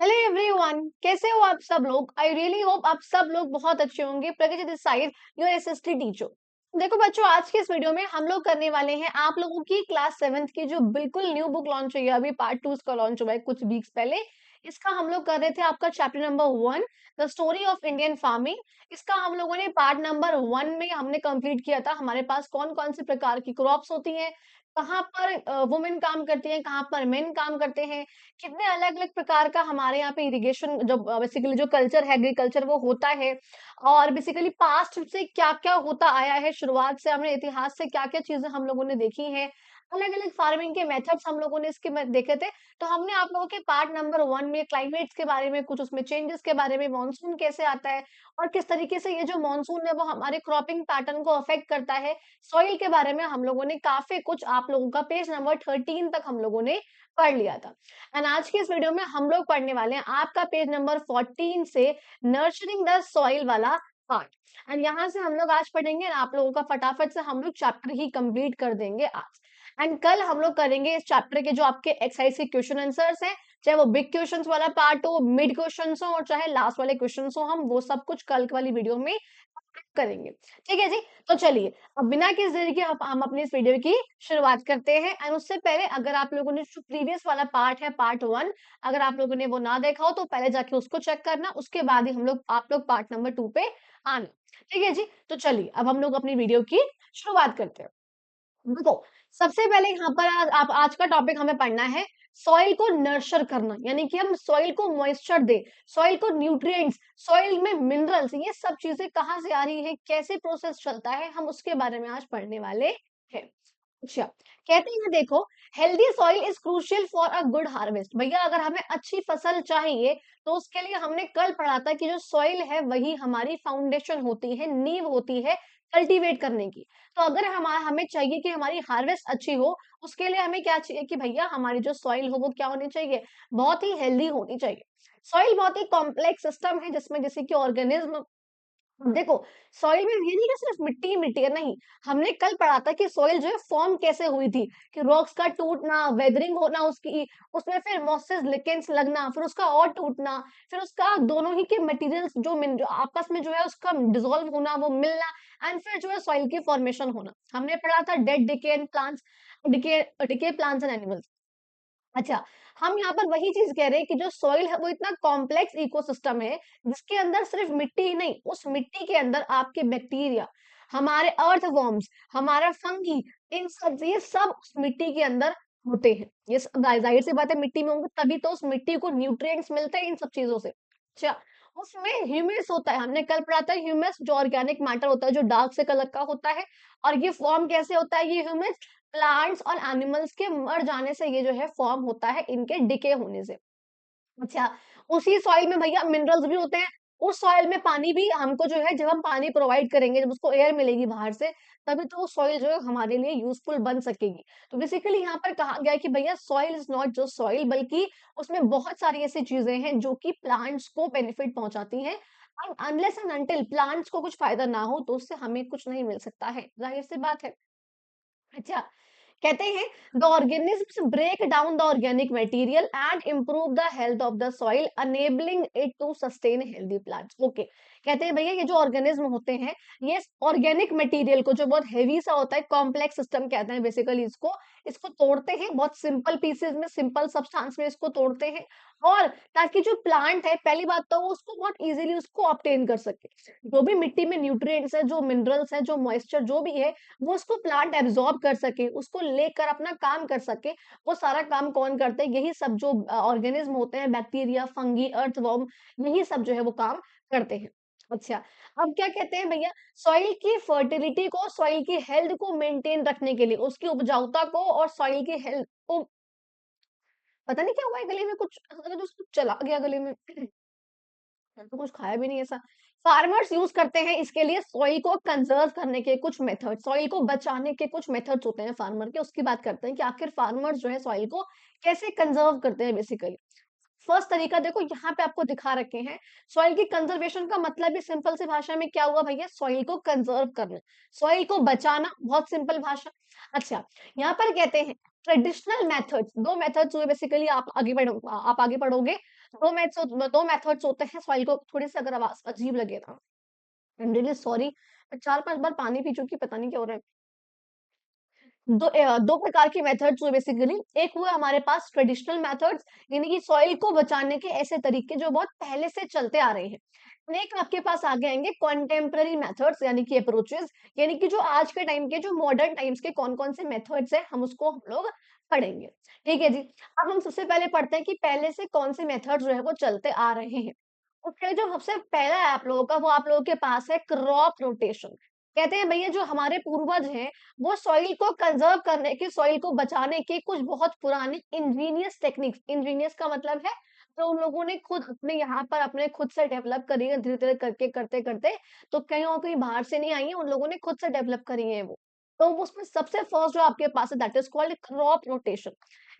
Hello everyone, कैसे हो आप सब लोग। आई रियली होप आप सब लोग बहुत अच्छे होंगे। Pragati this side, your SST teacher. देखो बच्चों, आज के इस वीडियो में हम लोग करने वाले हैं आप लोगों की क्लास 7th की जो बिल्कुल न्यू बुक लॉन्च हुई है, अभी पार्ट 2 इसका लॉन्च हुआ है कुछ वीक्स पहले। इसका हम लोग कर रहे थे आपका chapter number 1, the story of Indian farming. इसका हम लोगों ने पार्ट नंबर 1 में हमने कंप्लीट किया था। हमारे पास कौन कौन से प्रकार की क्रॉप्स होती हैं, कहाँ पर वुमेन काम करती हैं, कहाँ पर मेन काम करते हैं, कितने अलग-अलग प्रकार का हमारे यहाँ पे इरिगेशन जो बेसिकली जो कल्चर है, एग्रीकल्चर वो होता है। और बेसिकली पास्ट से क्या-क्या होता आया है, शुरुआत से हमने इतिहास से क्या-क्या चीजें हम लोगों ने देखी हैं, अलग-अलग फार्मिंग के मेथड्स हम लोगों ने इसके में देखे थे। तो हमने आप लोगों के पार्ट नंबर 1 में क्लाइमेट्स के बारे में, कुछ उसमें चेंजेस के बारे में, मानसून कैसे आता है और किस तरीके से ये जो मानसून है वो हमारे क्रॉपिंग पैटर्न को अफेक्ट करता है, सॉइल के बारे में हम लोगों ने काफी कुछ आप लोगों का पेज नंबर 13 तक हम लोगों ने पढ़ लिया था। एंड आज की इस वीडियो में हम लोग पढ़ने वाले हैं आपका पेज नंबर 14 से नर्चरिंग द सॉइल वाला पार्ट। एंड यहाँ से हम लोग आज पढ़ेंगे और आप लोगों का फटाफट से हम लोग चैप्टर ही कंप्लीट कर देंगे आज। एंड कल हम लोग करेंगे इस चैप्टर के जो आपके एक्सरसाइज के क्वेश्चन आंसर्स हैं, चाहे वो बिग क्वेश्चंस वाला पार्ट हो, मिड क्वेश्चंस हो और चाहे लास्ट वाले क्वेश्चंस हो, हम वो सब कुछ कल वाली वीडियो में करेंगे। ठीक है जी। तो चलिए, अब बिना किसी देरी के हम अपनी इस वीडियो की शुरुआत करते हैं। एंड उससे पहले अगर आप लोगों ने जो प्रीवियस वाला पार्ट है पार्ट 1, अगर आप लोगों ने वो ना देखा हो तो पहले जाके उसको चेक करना, उसके बाद ही आप लोग पार्ट नंबर 2 पे आना। ठीक है जी। तो चलिए, अब हम लोग अपनी वीडियो की शुरुआत करते हैं। देखो, सबसे पहले यहाँ पर आज का टॉपिक हमें पढ़ना है सॉइल को नर्चर करना, यानी कि हम सॉइल को मॉइस्चर दे, सॉइल को न्यूट्रिएंट्स, सॉइल में मिनरल्स, ये सब चीजें कहाँ से आ रही है, कैसे प्रोसेस चलता है, हम उसके बारे में आज पढ़ने वाले हैं। अच्छा, कहते हैं देखो, healthy soil is crucial for a good harvest. भैया अगर हमें अच्छी फसल चाहिए तो उसके लिए हमने कल पढ़ा था कि जो सॉइल है वही हमारी फाउंडेशन होती है, नींव होती है कल्टीवेट करने की। तो अगर हमें चाहिए कि हमारी हार्वेस्ट अच्छी हो, उसके लिए हमें क्या चाहिए कि भैया हमारी जो सॉइल हो वो क्या होनी चाहिए, बहुत ही हेल्दी होनी चाहिए। सॉइल बहुत ही कॉम्प्लेक्स सिस्टम है जिसमें जैसे कि ऑर्गेनिज्म, देखो, सॉइल में ये नहीं कि सिर्फ मिट्टी ही मिट्टी है, नहीं। हमने कल पढ़ा था कि सॉइल जो है फॉर्म कैसे हुई थी, कि रॉक्स का टूटना, वेदरिंग होना उसकी, उसमें फिर मॉसेस लिकेंस लगना, फिर उसका और टूटना, फिर उसका दोनों ही के मटेरियल्स जो आपस में जो है उसका डिसॉल्व होना, वो मिलना, एंड फिर जो है सॉइल की फॉर्मेशन होना। हमने पढ़ा था dead decay and plants, decay decay plants and animals. अच्छा, हम यहाँ पर वही चीज कह रहे हैं कि जो सॉइल है वो इतना कॉम्प्लेक्स इकोसिस्टम है जिसके अंदर सिर्फ मिट्टी ही नहीं, उस मिट्टी के अंदर आपके बैक्टीरिया, हमारे अर्थवॉर्म्स, हमारा फंगी, इन सब ये सब उस मिट्टी के अंदर होते हैं। जाहिर सी बात है, मिट्टी में होंगे तभी तो उस मिट्टी को न्यूट्रिएंट्स मिलते हैं इन सब चीजों से। अच्छा, उसमें ह्यूमस होता है, हमने कल पढ़ा था ह्यूमस जो ऑर्गेनिक मैटर होता है जो डार्क से कलर का होता है। और ये फॉर्म कैसे होता है, ये ह्यूमस प्लांट्स और एनिमल्स के मर जाने से ये जो है फॉर्म होता है, इनके डिके होने से। अच्छा, उसी सॉइल में भैया मिनरल्स भी होते हैं। उस सॉइल में पानी भी हमको जो है, जब हम पानी प्रोवाइड करेंगे, जब उसको एयर मिलेगी बाहर से, तभी तो वो सॉइल जो है हमारे लिए यूजफुल बन सकेगी। तो बेसिकली यहाँ पर कहा गया है कि भैया soil is not just soil, बल्कि उसमें बहुत सारी ऐसी चीजें हैं जो कि प्लांट्स को बेनिफिट पहुंचाती हैं। और अनलेस एंड अनटिल प्लांट्स को कुछ फायदा ना हो तो उससे हमें कुछ नहीं मिल सकता है, जाहिर सी बात है। अच्छा, कहते हैं the organisms break down the organic material and improve the health of the soil enabling it to sustain healthy plants. Okay, कहते हैं भैया ये जो ऑर्गेनिज्म होते हैं, ये ऑर्गेनिक मटेरियल को, जो बहुत हेवी सा होता है, कॉम्प्लेक्स सिस्टम कहते हैं बेसिकली इसको, इसको तोड़ते हैं बहुत सिंपल पीसेज में, सिंपल सब्सटेंस में इसको तोड़ते हैं। और ताकि जो प्लांट है, पहली बात तो वो उसको बहुत इजीली उसको ऑब्टेन कर सके, जो भी मिट्टी में न्यूट्रिएंट्स है, जो मिनरल्स है, जो मॉइस्चर जो भी है, वो उसको प्लांट एब्जॉर्ब कर सके, उसको लेकर अपना काम कर सके। वो सारा काम कौन करते हैं, यही सब जो ऑर्गेनिज्म होते हैं, बैक्टीरिया, फंगी, अर्थवर्म, यही सब जो है वो काम करते हैं। अच्छा, अब क्या कहते हैं भैया, सॉइल की फर्टिलिटी को, सॉइल की हेल्थ को मेंटेन रखने के लिए, उसकी उपजाऊता को और सॉइल की हेल्थ को, पता नहीं क्या हुआ है गले में, कुछ ऐसा लगा जैसे कुछ चला गया गले में। मैंने तो कुछ खाया भी नहीं ऐसा। फार्मर्स यूज करते हैं इसके लिए सॉइल को कंजर्व करने के कुछ मेथड, सॉइल को बचाने के कुछ मेथड्स होते हैं फार्मर के, उसकी बात करते हैं कि आखिर फार्मर्स जो है सॉइल को कैसे कंजर्व करते हैं बेसिकली। फर्स्ट तरीका देखो यहाँ पे आपको दिखा रखे हैं, सॉइल की कंजर्वेशन का मतलब ही सिंपल सी भाषा में क्या हुआ भैया, सॉइल को कंजर्व करना, सॉइल को बचाना, बहुत सिंपल भाषा। अच्छा, यहाँ पर कहते हैं ट्रेडिशनल मेथड्स, दो मेथड्स हुए बेसिकली, आप आगे पढ़ोगे दो मेथड्स होते हैं सॉइल को, थोड़ी सी अगर आवाज अजीब लगे ना, आई एम रियली सॉरी, मैं 4-5 बार पानी पी चुकी, पता नहीं क्या हो रहा है। दो प्रकार की मेथड्स हुए बेसिकली। एक हुआ हमारे पास ट्रेडिशनल मेथड्स, यानी कि सॉइल को बचाने के ऐसे तरीके जो बहुत पहले से चलते आ रहे हैं। और एक आपके पास आगे आएंगे कॉन्टेम्पररी मेथड्स, यानी कि अप्रोचेस, यानी कि जो आज के टाइम के, जो मॉडर्न टाइम्स के कौन कौन से मेथड्स है, हम उसको हम लोग पढ़ेंगे। ठीक है जी। अब हम सबसे पहले पढ़ते हैं कि पहले से कौन से मेथड्स जो है वो चलते आ रहे हैं। उसके जो सबसे पहला है आप लोगों का, वो आप लोगों के पास है क्रॉप रोटेशन। कहते हैं भैया जो हमारे पूर्वज हैं, वो सॉइल को कंजर्व करने की, सॉइल को बचाने की कुछ बहुत पुरानी इंजीनियस टेक्निक्स, इंजीनियस का मतलब है जो उन लोगों ने खुद अपने यहाँ पर अपने खुद से डेवलप करी है, धीरे धीरे करके करते करते, तो कहीं और कहीं बाहर से नहीं आई है, उन लोगों ने खुद से डेवलप करी है वो। तो उसमें सबसे फर्स्ट जो आपके पास है that is called crop rotation.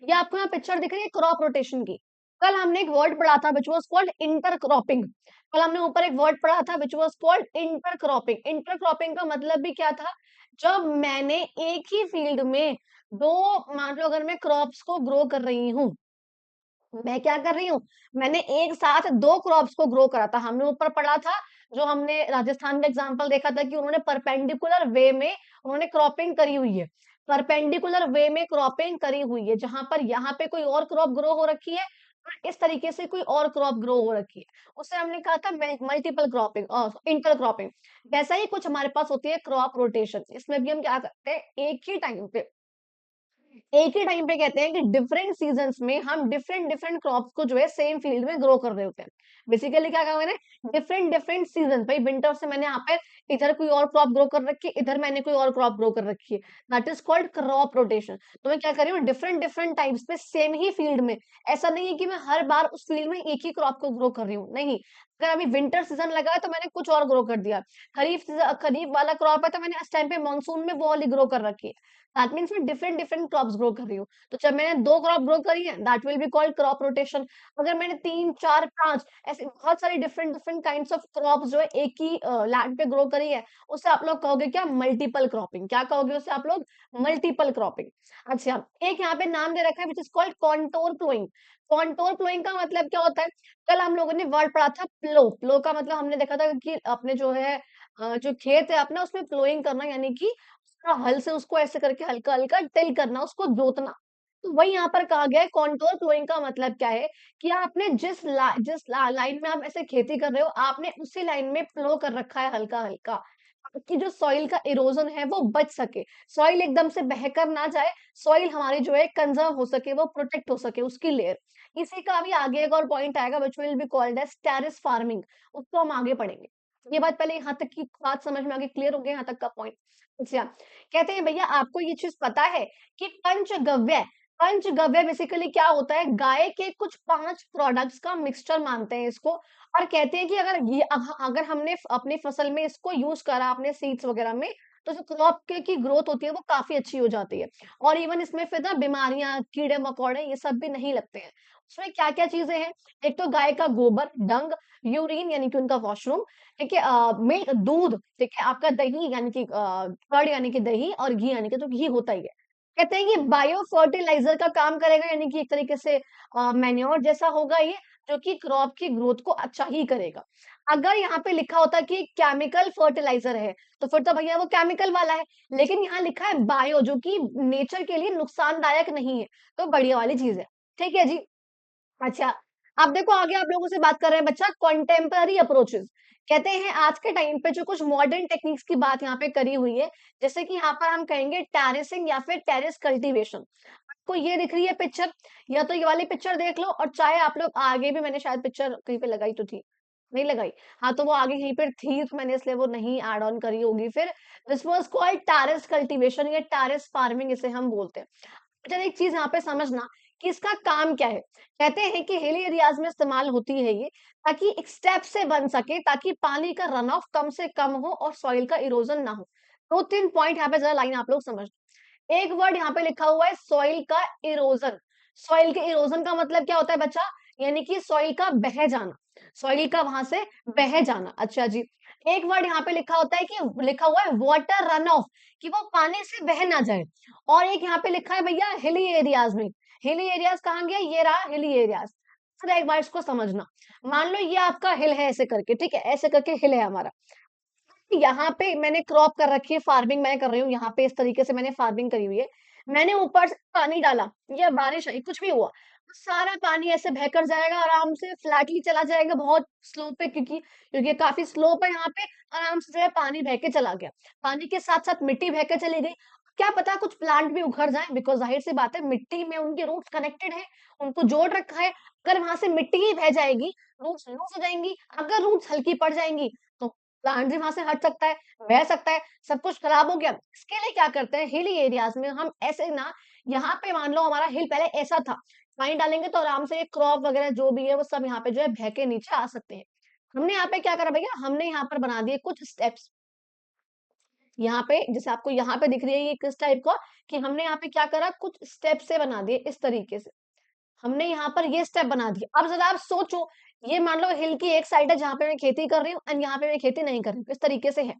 ये आपको यहाँ पिक्चर दिख रही है क्रॉप रोटेशन की। कल हमने एक वर्ड पढ़ा था विच वाज कॉल्ड इंटरक्रॉपिंग। कल हमने ऊपर एक वर्ड पढ़ा था which was called intercropping. Intercropping का मतलब भी क्या था, जब मैंने एक ही फील्ड में दो, मान लो अगर मैं क्रॉप्स को ग्रो कर रही हूँ, मैं क्या कर रही हूँ, मैंने एक साथ दो क्रॉप्स को ग्रो करा था। हमने ऊपर पढ़ा था, जो हमने राजस्थान का एग्जांपल देखा था कि उन्होंने परपेंडिकुलर वे में उन्होंने क्रॉपिंग करी हुई है। परपेंडिकुलर वे में क्रॉपिंग करी हुई है, जहां पर यहाँ पे कोई और क्रॉप ग्रो हो रखी है और इस तरीके से कोई और क्रॉप ग्रो हो रखी है, उसे हमने कहा था मल्टीपल क्रॉपिंग, इंटर क्रॉपिंग। वैसा ही कुछ हमारे पास होती है क्रॉप रोटेशन। इसमें भी हम क्या करते हैं, एक ही टाइम पे कहते हैं कि डिफरेंट सीजन्स में हम डिफरेंट डिफरेंट क्रॉप्स को जो है सेम फील्ड में ग्रो कर रहे होते हैं। बेसिकली क्या कहा मैंने, डिफरेंट डिफरेंट सीजन, भाई विंटर से मैंने यहाँ पे इधर कोई और क्रॉप ग्रो कर रखी है, इधर मैंने कोई और क्रॉप ग्रो कर रखी है, that is called crop rotation. तो मैं क्या कर रही हूँ, डिफरेंट डिफरेंट टाइम्स पे सेम ही फील्ड में, ऐसा नहीं है कि मैं हर बार उस फील्ड में एक ही क्रॉप को ग्रो कर रही हूँ, नहीं। अगर अभी विंटर सीजन लगा है तो मैंने कुछ और ग्रो कर दिया, खरीफ वाला क्रॉप है तो मैंने इस टाइम पे मानसून में वो वाली ग्रो कर रखी है। दैट मीन्स मैं डिफरेंट डिफरेंट क्रॉप्स ग्रो कर रही हूँ। तो जब मैंने दो क्रॉप ग्रो करी है, that will be called crop rotation. अगर मैंने 3 4 5 ऐसे बहुत सारी different different kinds of crops जो है एक ही लैंड पे ग्रो करी है, उसे आप लोग कहोगे क्या, मल्टीपल क्रॉपिंग। क्या कहोगे उसे आप लोग, मल्टीपल क्रॉपिंग। अच्छा, एक यहाँ पे नाम दे रखा है विच is called contour ploughing. Contour ploughing का मतलब क्या होता है, कल हम लोगों ने वर्ड पढ़ा था प्लो। प्लो का मतलब हमने देखा था कि अपने जो है जो खेत है अपना, उसमें प्लोइंग करना, यानी कि हल से उसको ऐसे करके हल्का-हल्का टिल करना, उसको जोतना। तो वही यहाँ पर कहा गया है, कॉन्टूर फ्लोइंग का मतलब क्या है कि आपने जिस लाइन में आप ऐसे खेती कर रहे हो, आपने उसी लाइन में प्लो कर रखा है हल्का-हल्का, कि जो सॉइल का इरोजन है वो बच सके, सॉइल एकदम से बहकर ना जाए, सॉइल हमारी जो है कंजर्व हो सके, वो प्रोटेक्ट हो सके उसकी लेयर। इसी का अभी आगे एक और पॉइंट आएगा which will be called as terrace farming, उसको हम आगे पढ़ेंगे। ये बात पहले यहाँ तक की बात समझ में आ गई, क्लियर हो गया यहाँ तक का पॉइंट? अच्छा, कहते हैं भैया आपको ये चीज़ पता है कि पंचगव्य, पंचगव्य बेसिकली क्या होता है, गाय के कुछ 5 प्रोडक्ट्स का मिक्सचर मानते हैं इसको, और कहते हैं कि अगर हमने अपनी फसल में इसको यूज़ करा अपने सीड्स वगैरह में, तो जो क्रॉप के की ग्रोथ होती है वो काफ़ी अच्छी हो जाती है। और इवन इसमें फिर ना बीमारियाँ, कीड़े-मकोड़े ये सब भी नहीं लगते हैं। उसमें क्या-क्या चीज़ें हैं, एक तो गाय का गोबर, डंग, यूरिन यानी कि उनका वॉशरूम, ठीक है, मिल्क दूध, ठीक है, आपका दही यानी कि कर्ड यानी कि दही, और घी यानी कि तो घी होता ही है। कहते हैं कि बायो फर्टिलाइज़र का काम करेगा, यानी कि एक तरीके से मैन्योर जैसा होगा ये, जो कि क्रॉप की ग्रोथ को अच्छा ही करेगा। अगर यहाँ पे लिखा होता कि केमिकल फर्टिलाइज़र है, तो फिर तो भैया वो केमिकल वाला है, लेकिन यहाँ लिखा है बायो, जो कि नेचर के लिए नुकसानदायक नहीं है, तो बढ़िया वाली चीज़ है। ठीक है जी? अच्छा, अब देखो आगे आप लोगों से बात कर रहे हैं बच्चा कंटेम्पररी अप्रोचेस। कहते हैं आज के टाइम पे जो कुछ मॉडर्न टेक्निक्स की बात यहाँ पे करी हुई है, जैसे कि यहाँ पर हम कहेंगे टेरेसिंग या फिर टेरेस कल्टीवेशन। आपको ये दिख रही है पिक्चर, या तो ये वाली पिक्चर देख लो, और चाहे आप लोग आगे भी, मैंने शायद पिक्चर कहीं पे लगाई तो थी, नहीं लगाई, हाँ तो वो आगे कहीं पर थी तो मैंने इसलिए वो नहीं ऐड ऑन करी होगी फिर। This was called terrace cultivation या टेरेस फार्मिंग इसे हम बोलते हैं। अच्छा, एक चीज यहाँ पे समझना कि इसका काम क्या है। कहते हैं कि हिली एरियाज में इस्तेमाल होती है ये, ताकि एक स्टेप से बन सके, ताकि पानी का रन ऑफ कम से कम हो और सॉइल का इरोजन ना हो। 2-3 पॉइंट यहाँ पे जरा लाइन आप लोग समझ। एक वर्ड यहाँ पे लिखा हुआ है सॉइल का इरोजन। सॉइल के इरोजन का मतलब क्या होता है बच्चा, यानी कि सॉइल का बह जाना, सॉइल का वहां से बह जाना। अच्छा जी, एक वर्ड यहाँ पे लिखा होता है कि लिखा हुआ है वाटर रन ऑफ, कि वो पानी से बह ना जाए। और एक यहाँ पे लिखा है भैया हिली एरियाज में। हिली एरियाज कहाँ गया, ये रहा हिली एरियाज। जरा एक बार इसको समझना। मान लो ये आपका हिल है ऐसे करके, ठीक है? ऐसे करके हिल है हमारा। यहाँ पे मैंने क्रॉप कर रखी है, फार्मिंग मैं कर रही हूँ, यहाँ पे इस तरीके से मैंने फार्मिंग करी हुई है। मैंने ऊपर से पानी डाला या बारिश आई, कुछ भी हुआ, तो सारा पानी ऐसे बहकर जाएगा, आराम से फ्लैटली चला जाएगा, बहुत स्लोप पे, क्योंकि काफ़ी स्लोप है यहाँ पे, आराम से जो है पानी बह के चला गया। पानी के साथ-साथ मिट्टी बह के चली गई। क्या पता कुछ प्लांट भी उखड़ जाएँ, बिकॉज़ ज़ाहिर-सी बात है मिट्टी में उनके रूट्स कनेक्टेड हैं, उनको जोड़ रखा है। अगर वहाँ से मिट्टी ही बह जाएगी, रूट्स लूज़ हो जाएँगी, अगर रूट्स हल्की पड़ जाएँगी, तो प्लांट भी वहाँ से हट सकता है, बह सकता है, सब कुछ खराब हो गया। इसके लिए क्या करते हैं, हिली एरियाज़ में हम ऐसे ना, यहाँ पे मान लो हमारा हिल पहले ऐसा था, पानी डालेंगे तो आराम से ये क्रॉप वगैरह जो भी है वो सब यहाँ पे जो है बह के नीचे आ सकते हैं। हमने यहाँ पे क्या करा भैया, हमने यहाँ पर बना दिए कुछ स्टेप्स। यहाँ पे जैसे आपको यहाँ पे दिख रही है ये किस टाइप का, कि हमने यहाँ पे क्या करा, कुछ स्टेप से बना दिए इस तरीके से। हमने यहाँ पर ये स्टेप बना दिए। अब ज़रा आप सोचो, ये मान लो हिल की एक साइड है जहाँ पे मैं खेती कर रही हूँ एंड यहाँ पे मैं खेती नहीं कर रही हूँ, इस तरीके से है।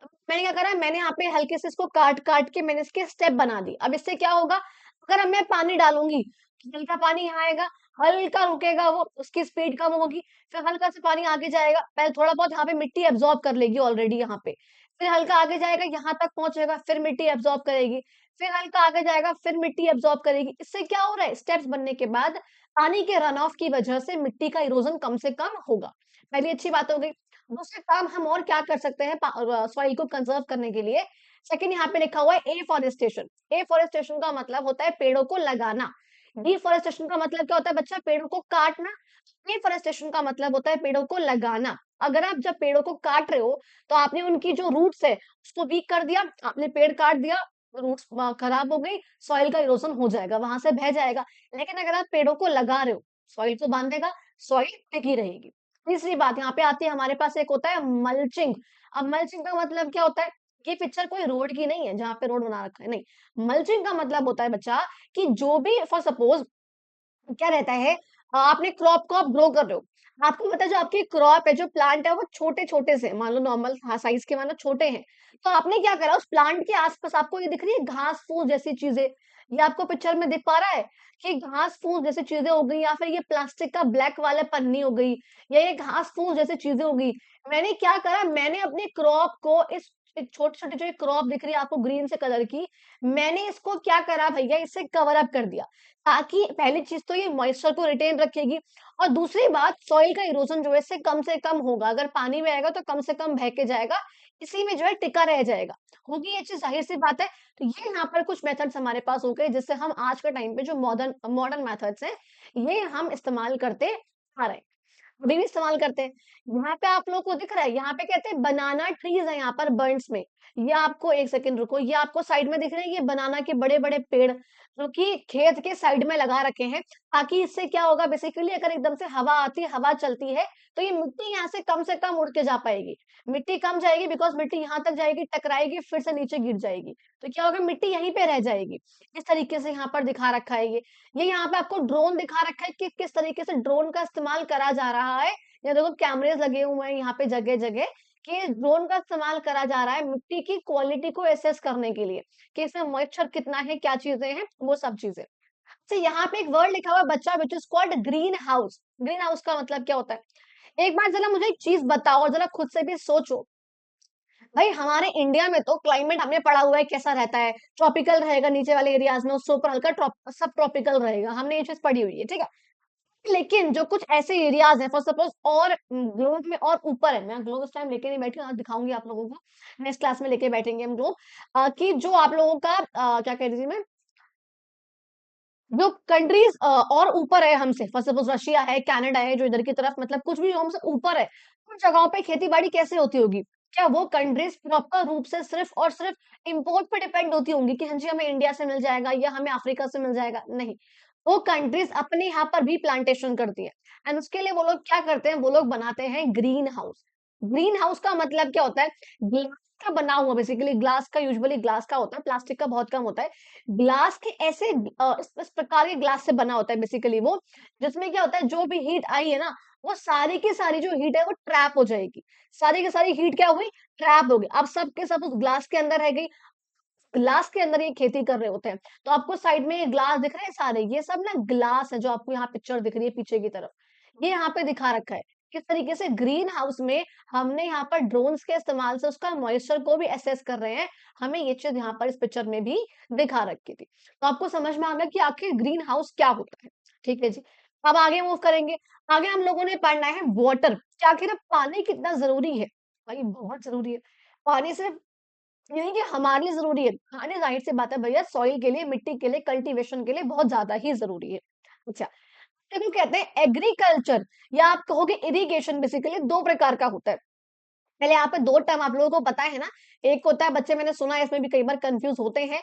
तो मैंने क्या करा, मैंने यहाँ पे हल्के से इसको काट-काट के मैंने इसके स्टेप बना दिए। अब इससे क्या होगा, अगर अब मैं पानी डालूँगी, तो हल्का पानी यहाँ आएगा, हल्का रुकेगा वो, उसकी स्पीड कम होगी, फिर हल्का सा पानी आगे जाएगा, पहले थोड़ा बहुत यहाँ पे मिट्टी एब्ज़ॉर्ब कर लेगी ऑलरेडी यहाँ पे, फिर हल्का आगे जाएगा, यहाँ तक पहुँचेगा, फिर मिट्टी एब्ज़ॉर्ब करेगी, फिर हल्का आगे जाएगा, फिर मिट्टी एब्ज़ॉर्ब करेगी। इससे क्या हो रहा है, स्टेप्स बनने के बाद पानी के रन ऑफ की वजह से मिट्टी का इरोज़न कम से कम होगा। पहली अच्छी बात हो गई। दूसरा काम हम और क्या कर सकते हैं सॉइल को कंज़र्व करने के लिए, सेकंड यहाँ पे लिखा हुआ है एफ़ॉरेस्टेशन। एफ़ॉरेस्टेशन का मतलब होता है पेड़ों को लगाना। डिफ़ॉरेस्टेशन का मतलब क्या होता है बच्चा, पेड़ों को काटना। एफ़ॉरेस्टेशन का मतलब होता है पेड़ों को लगाना। अगर आप जब पेड़ों को काट रहे हो, तो आपने उनकी जो रूट्स है, उसको वीक कर दिया, आपने पेड़ काट दिया, रूट्स खराब हो गई, सॉइल का इरोज़न हो जाएगा, वहाँ से बह जाएगा। लेकिन अगर आप पेड़ों को लगा रहे हो, सॉइल को बाँधेगा, सॉइल टिकी रहेगी। तीसरी बात यहाँ पे आती है, हमारे पास एक होता है मल्चिंग। अब मल्चिंग का मतलब क्या होता है? ये पिक्चर कोई रोड की नहीं है, जहाँ पे रोड बना रखा है, नहीं। मल्चिंग का मतलब होता है बच्चा, कि जो भी फॉर सपोज़ क्या रहता है, आपने क्रॉप को आप ग्रो कर रहे हो। आपको पता है जो आपकी क्रॉप है, जो प्लांट है वो छोटे-छोटे से मान लो नॉर्मल साइज़ के मानो छोटे हैं। तो आपने क्या करा, उस प्लांट के आस-पास आपको ये दिख रही है घास-फूस जैसी चीज़ें, ये आपको पिक्चर में दिख पा रहा है कि घास-फूस जैसी चीज़ें हो गई, या फिर ये प्लास्टिक का ब्लैक वाला पन्नी हो गई, या ये घास-फूस जैसी चीज़ें हो गई। मैंने क्या करा, मैंने अपनी क्रॉप को इस एक छोटी-छोटी जो ये क्रॉप दिख रही है आपको ग्रीन से कलर की, मैंने इसको क्या करा भैया, इससे कवर अप कर दिया। ताकि पहली चीज़ तो ये मॉइस्चर को रिटेन रखेगी, और दूसरी बात सॉइल का इरोज़न जो है इससे कम से कम होगा। अगर पानी में आएगा तो कम से कम बह के जाएगा, इसी में जो है टिका रह जाएगा। होगी ये चीज़, ज़ाहिर-सी बात है। तो ये यहाँ पर कुछ मेथड्स हमारे पास हो गए जिससे हम आज के टाइम पे जो मॉडर्न मॉडर्न मेथड्स हैं, ये हम इस्तेमाल करते आ रहे हैं। अभी भी इस्तेमाल करते हैं। यहाँ पे आप लोगों को दिख रहा है, यहाँ पे कहते हैं बनाना ट्रीज़ है यहाँ पर बर्ड्स में। ये आपको 1 सेकंड रुको, ये आपको साइड में दिख रहे हैं, ये बनाना के बड़े-बड़े पेड़, जो कि खेत के साइड में लगा रखे हैं, ताकि इससे क्या होगा बेसिकली, अगर एकदम से हवा आती है, हवा चलती है, तो ये मिट्टी यहाँ से कम उड़ के जा पाएगी। मिट्टी कम जाएगी, बिकॉज़ मिट्टी यहाँ तक जाएगी, टकराएगी, फिर से नीचे गिर जाएगी। तो क्या होगा, मिट्टी यहीं पे रह जाएगी। इस तरीके से यहाँ पर दिखा रखा है ये। ये यहाँ पे आपको ड्रोन दिखा रखा है कि किस तरीके से ड्रोन का इस्तेमाल करा जा रहा है। ये देखो कैमरेज़ लगे हुए हैं यहाँ पे जगह-जगह, कि ड्रोन का इस्तेमाल करा जा रहा है मिट्टी की क्वालिटी को असेस करने के लिए, कि इसमें मॉइस्चर कितना है, क्या चीज़ें हैं, वो सब चीज़ें। अच्छा, यहाँ पे एक वर्ड लिखा हुआ है बच्चा, which is called green house. Green house का मतलब क्या होता है? एक बार ज़रा मुझे एक चीज़ बताओ, और ज़रा खुद से भी सोचो। भाई हमारे इंडिया में तो क्लाइमेट हमने पढ़ा हुआ है कैसा रहता है, ट्रॉपिकल रहेगा नीचे वाले एरियाज़ में, उससे ऊपर हल्का सब ट्रॉपिकल रहेगा। हमने ये चीज़ पढ़ी हुई है, ठीक है? लेकिन जो कुछ ऐसे एरियाज़ हैं फॉर सपोज़, और ग्लोब में और ऊपर है, मैं ग्लोब इस टाइम लेके नहीं बैठी हूँ, आज दिखाऊँगी आप लोगों को, नेक्स्ट क्लास में लेके बैठेंगे हम ग्लोब, कि जो आप लोगों का क्या कह रही थी मैं, जो कंट्रीज़ और ऊपर है हमसे, फॉर सपोज़ रशिया है, कनाडा है, जो इधर की तरफ, मतलब कुछ भी हमसे ऊपर है, उन जगहों पे खेती-बाड़ी कैसे होती होगी? क्या वो कंट्रीज़ प्रॉपर रूप से सिर्फ़ और सिर्फ़ इम्पोर्ट पे डिपेंड होती होंगी कि हाँ जी, हमें इंडिया से मिल जाएगा या हमें अफ्रीका से मिल जाएगा? नहीं। वो कंट्रीज़ अपने यहाँ पर भी प्लांटेशन करती है, एंड उसके लिए वो लोग क्या करते हैं, वो लोग बनाते हैं ग्रीन हाउस। ग्रीन हाउस का मतलब क्या होता है? ग्लास का बना हुआ, बेसिकली ग्लास का, यूजुअली ग्लास का होता है, प्लास्टिक का बहुत कम होता है। ग्लास के ऐसे इस प्रकार के ग्लास से बना होता है बेसिकली वो, जिसमें क्या होता है, जो भी हीट आई है ना, वो सारी की सारी जो हीट है वो ट्रैप हो जाएगी। सारी की सारी हीट क्या हुई? ट्रैप हो गई। अब सब के सब उस ग्लास के अंदर रह गई। ग्लास के अंदर ये खेती कर रहे होते हैं। तो आपको साइड में ये ग्लास दिख रहे हैं सारे, ये सब ना ग्लास है जो आपको यहाँ पिक्चर दिख रही है पीछे की तरफ। ये यहाँ पे दिखा रखा है। किस तरीके से ग्रीन हाउस में हमने यहाँ पर ड्रोन्स के इस्तेमाल से उसका मॉइस्चर को भी असेस कर रहे हैं। हमें ये चीज़ यहाँ पर इस पिक्चर में भी दिखा रखी थी। तो आपको समझ में आ गया कि आखिर ग्रीन हाउस क्या होता है। ठीक है जी। अब आगे मूव करेंगे। आगे हम लोगों ने पढ़ना है वाटर कि आखिर पानी कितना ज़रूरी है। भाई बहुत ज़रूरी है। पानी सिर्फ नहीं कि हमारे लिए ज़रूरी है। खाने ज़ाहिर-सी बात है भैया सॉइल के लिए, मिट्टी के लिए, कल्टीवेशन के लिए बहुत ज़्यादा ही ज़रूरी है। अच्छा, देखो कहते हैं एग्रीकल्चर या आप कहोगे इरिगेशन बेसिकली 2 प्रकार का होता है। पहले यहाँ पे 2 टर्म आप लोगों को पता है ना, एक होता है बच्चे मैंने सुना है इसमें भी कई बार कन्फ्यूज़ होते हैं।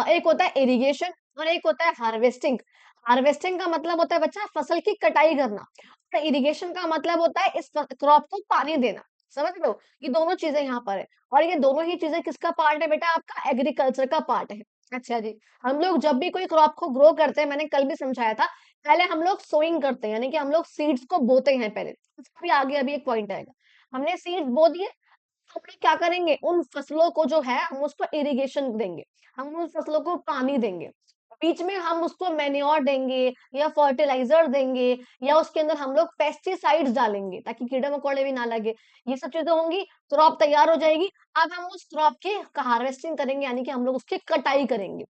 एक होता है इरिगेशन और एक होता है हार्वेस्टिंग। हार्वेस्टिंग का मतलब होता है बच्चा फसल की कटाई करना। और इरिगेशन का मतलब होता है इस क्रॉप को पानी देना। समझ रहे हो? ये दोनों चीज़ें यहाँ पर है और ये दोनों ही चीज़ें किसका पार्ट है बेटा? आपका एग्रीकल्चर का पार्ट है। अच्छा जी, हम लोग जब भी कोई क्रॉप को ग्रो करते हैं मैंने कल भी समझाया था, पहले हम लोग सोइंग करते हैं यानी कि हम लोग सीड्स को बोते हैं पहले। उसका भी आगे अभी एक पॉइंट आएगा। हमने सीड्स बो दिए हम लोग क्या करेंगे उन फसलों को जो है हम उसको इरिगेशन देंगे, हम उन फसलों को पानी देंगे। बीच में हम उसको मैन्योर देंगे या फर्टिलाइज़र देंगे या उसके अंदर हम लोग पेस्टिसाइड्स डालेंगे ताकि कीड़े-मकोड़े भी ना लगे। ये सब चीज़ें होंगी, क्रॉप तैयार हो जाएगी। अब हम उस क्रॉप की हार्वेस्टिंग करेंगे यानी कि हम लोग उसकी कटाई करेंगे।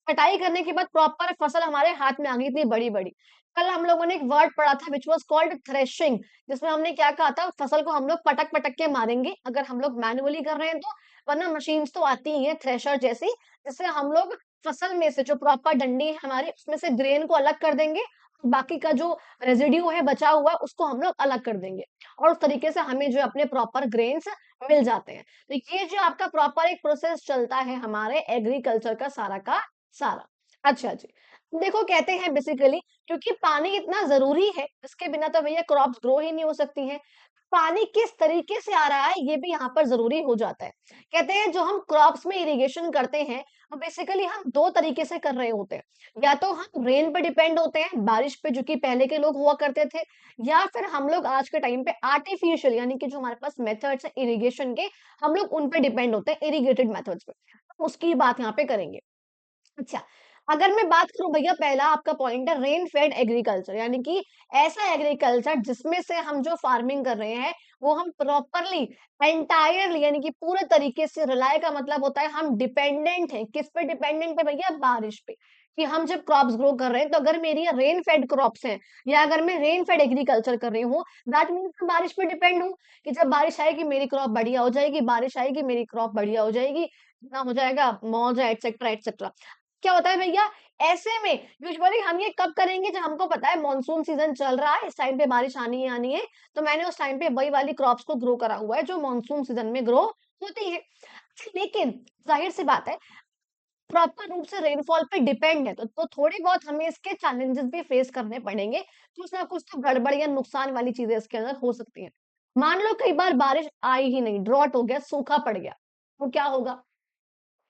कटाई करने के बाद प्रॉपर फसल हमारे हाथ में आ गई इतनी बड़ी-बड़ी। कल हम लोगों ने एक वर्ड पढ़ा था व्हिच वाज़ कॉल्ड थ्रेशिंग जिसमें हमने क्या कहा था फसल को हम लोग पटक-पटक के मारेंगे अगर हम लोग मैनुअली कर रहे हैं तो, वरना मशीन्स तो आती ही हैं थ्रेशर जैसी, जिससे हम लोग फसल में से जो प्रॉपर डंडी है हमारी उसमें से ग्रेन को अलग कर देंगे, बाकी का जो रेसिड्यू है बचा हुआ है उसको हम लोग अलग कर देंगे और उस तरीके से हमें जो है अपने प्रॉपर ग्रेन्स मिल जाते हैं। तो ये जो आपका प्रॉपर एक प्रोसेस चलता है हमारे एग्रीकल्चर का सारा। अच्छा जी। देखो कहते हैं बेसिकली क्योंकि पानी इतना ज़रूरी है, इसके बिना तो भैया क्रॉप्स ग्रो ही नहीं हो सकती हैं। पानी किस तरीके से आ रहा है ये भी यहाँ पर ज़रूरी हो जाता है। कहते हैं जो हम क्रॉप्स में इरिगेशन करते हैं, बेसिकली हम 2 तरीके से कर रहे होते हैं। या तो हम रेन पे डिपेंड होते हैं, बारिश पे जो कि पहले के लोग हुआ करते थे या फिर हम लोग आज के टाइम पे आर्टिफिशियल यानी कि जो हमारे पास मेथड्स हैं इरिगेशन के, हम लोग उन पे डिपेंड होते हैं इरिगेटेड मेथड्स पे। तो उसकी बात यहाँ पे करेंगे। अच्छा, अगर मैं बात करूँ भैया पहला आपका पॉइंट है रेन फेड एग्रीकल्चर यानी कि ऐसा एग्रीकल्चर जिसमें से हम जो फार्मिंग कर रहे हैं, वो हम प्रॉपरली एंटायरली यानी कि पूरे तरीके से रिलाय का मतलब होता है हम डिपेंडेंट हैं। किस पे डिपेंडेंट है भैया? बारिश पे। कि हम जब क्रॉप्स ग्रो कर रहे हैं, तो अगर मेरी रेन फेड क्रॉप्स हैं या अगर मैं रेन फेड एग्रीकल्चर कर रही हूँ, दैट मीन्स मैं बारिश पे डिपेंड हूँ कि जब बारिश आएगी मेरी क्रॉप बढ़िया हो जाएगी, बारिश आएगी मेरी क्रॉप बढ़िया हो जाएगी, इतना हो जाएगा, मौज है एटसेट्रा, एटसेट्रा। क्या होता है भैया ऐसे में यूजुअली हम ये कब करेंगे जब हमको पता है मॉनसून सीजन चल रहा है इस टाइम पे बारिश आनी ही आनी है तो मैंने उस टाइम पे वही वाली क्रॉप्स को ग्रो करा हुआ है जो मॉनसून सीजन में ग्रो होती है लेकिन जाहिर सी बात है प्रॉपर रूप से रेनफॉल पे डिपेंड है तो थोड़ी बहुत हमें इसके चैलेंजेस भी फेस करने पड़ेंगे कुछ ना कुछ तो गड़बड़ या नुकसान वाली चीजें इसके अंदर हो सकती हैं मान लो कई बार बारिश आई ही नहीं ड्रॉट हो गया सूखा पड़ गया तो क्या होगा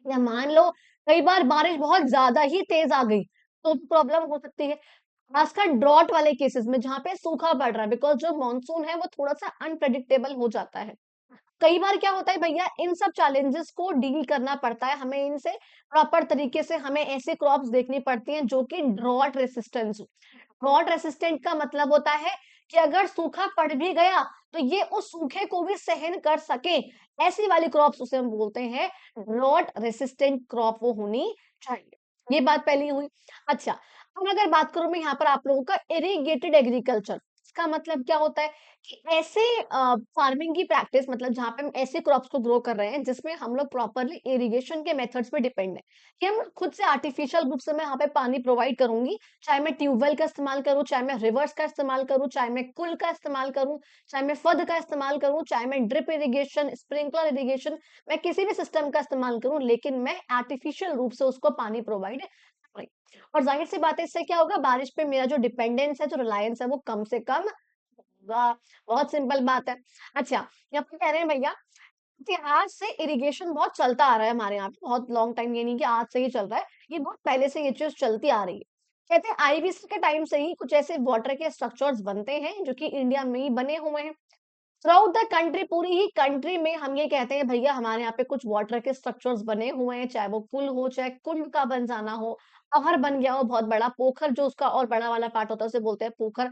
या मान लो कई बार बारिश बहुत ज़्यादा ही तेज़ आ गई, तो प्रॉब्लम हो सकती है। खासकर ड्रॉट वाले केसेस में जहाँ पे सूखा पड़ रहा है बिकॉज़ जो मॉनसून है वो थोड़ा-सा अनप्रेडिक्टेबल हो जाता है। कई बार क्या होता है भैया इन सब चैलेंजेस को डील करना पड़ता है, हमें इनसे प्रॉपर तरीके से हमें ऐसे क्रॉप्स देखनी पड़ती हैं जो कि ड्रॉट रेसिस्टेंस हो। ड्रॉट रेसिस्टेंट का मतलब होता है कि अगर सूखा पड़ भी गया तो ये उस सूखे को भी सहन कर सके ऐसी वाली क्रॉप्स उसे हम बोलते हैं ड्रॉट रेसिस्टेंट क्रॉप वो होनी चाहिए ये बात पहली हुई अच्छा अब अगर बात करूं मैं यहाँ पर आप लोगों का इरिगेटेड एग्रीकल्चर इसका मतलब क्या होता है कि ऐसे फार्मिंग की प्रैक्टिस मतलब जहाँ पे हम ऐसे क्रॉप्स को ग्रो कर रहे हैं जिसमें हम लोग प्रॉपरली इरिगेशन के मेथड्स पे डिपेंड है कि हम खुद से आर्टिफिशियल रूप से मैं यहाँ पे पानी प्रोवाइड करूंगी चाहे मैं ट्यूबवेल का इस्तेमाल करूँ चाहे मैं रिवर्स का इस्तेमाल करूँ चाहे मैं कुल का इस्तेमाल करूँ चाहे मैं फद का इस्तेमाल करूँ चाहे मैं ड्रिप इरिगेशन स्प्रिंकलर इरिगेशन मैं किसी भी सिस्टम का इस्तेमाल करूँ लेकिन मैं आर्टिफिशियल रूप से उसको पानी प्रोवाइड कर रही हूँ। और जाहिर सी बात है इससे क्या होगा बारिश पे मेरा जो डिपेंडेंस है जो रिलायंस है वो कम से कम वाह! बहुत सिंपल बात है। अच्छा, यहाँ पे कह रहे हैं भैया इतिहास से इरिगेशन बहुत चलता आ रहा है हमारे यहाँ पे, बहुत लॉन्ग टाइम ये नहीं कि आज से ही चल रहा है, ये बहुत पहले से ये चीज़ चलती आ रही है। कहते हैं आईवीसी के टाइम से ही कुछ ऐसे वाटर के स्ट्रक्चर्स बनते हैं जो कि इंडिया में ही बने हुए हैं। थ्रू द कंट्री, पूरी ही कंट्री में हम ये कहते हैं भैया हमारे यहाँ पे कुछ वाटर के स्ट्रक्चर्स बने हुए हैं, चाहे वो पुल हो, चाहे कुंड का बन जाना हो, नहर बन गया हो बहुत बड़ा, पोखर जो उसका और बड़ा वाला पार्ट होता है उसे बोलते हैं पोखर,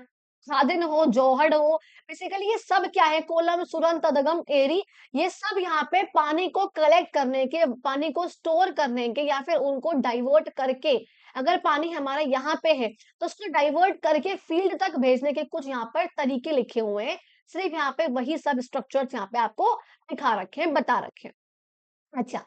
खादिन हो, जोहड़ हो, बेसिकली ये सब क्या है, कोलम, सुरन, तदगम, एरी, ये सब यहाँ पे पानी को कलेक्ट करने के, पानी को स्टोर करने के, या फिर उनको डाइवर्ट करके, अगर पानी हमारा यहाँ पे है तो उसको डाइवर्ट करके फील्ड तक भेजने के कुछ यहाँ पर तरीके लिखे हुए हैं। सिर्फ यहाँ पे वही सब स्ट्रक्चर्स यहाँ पे आपको दिखा रखे हैं, बता रखे हैं। अच्छा,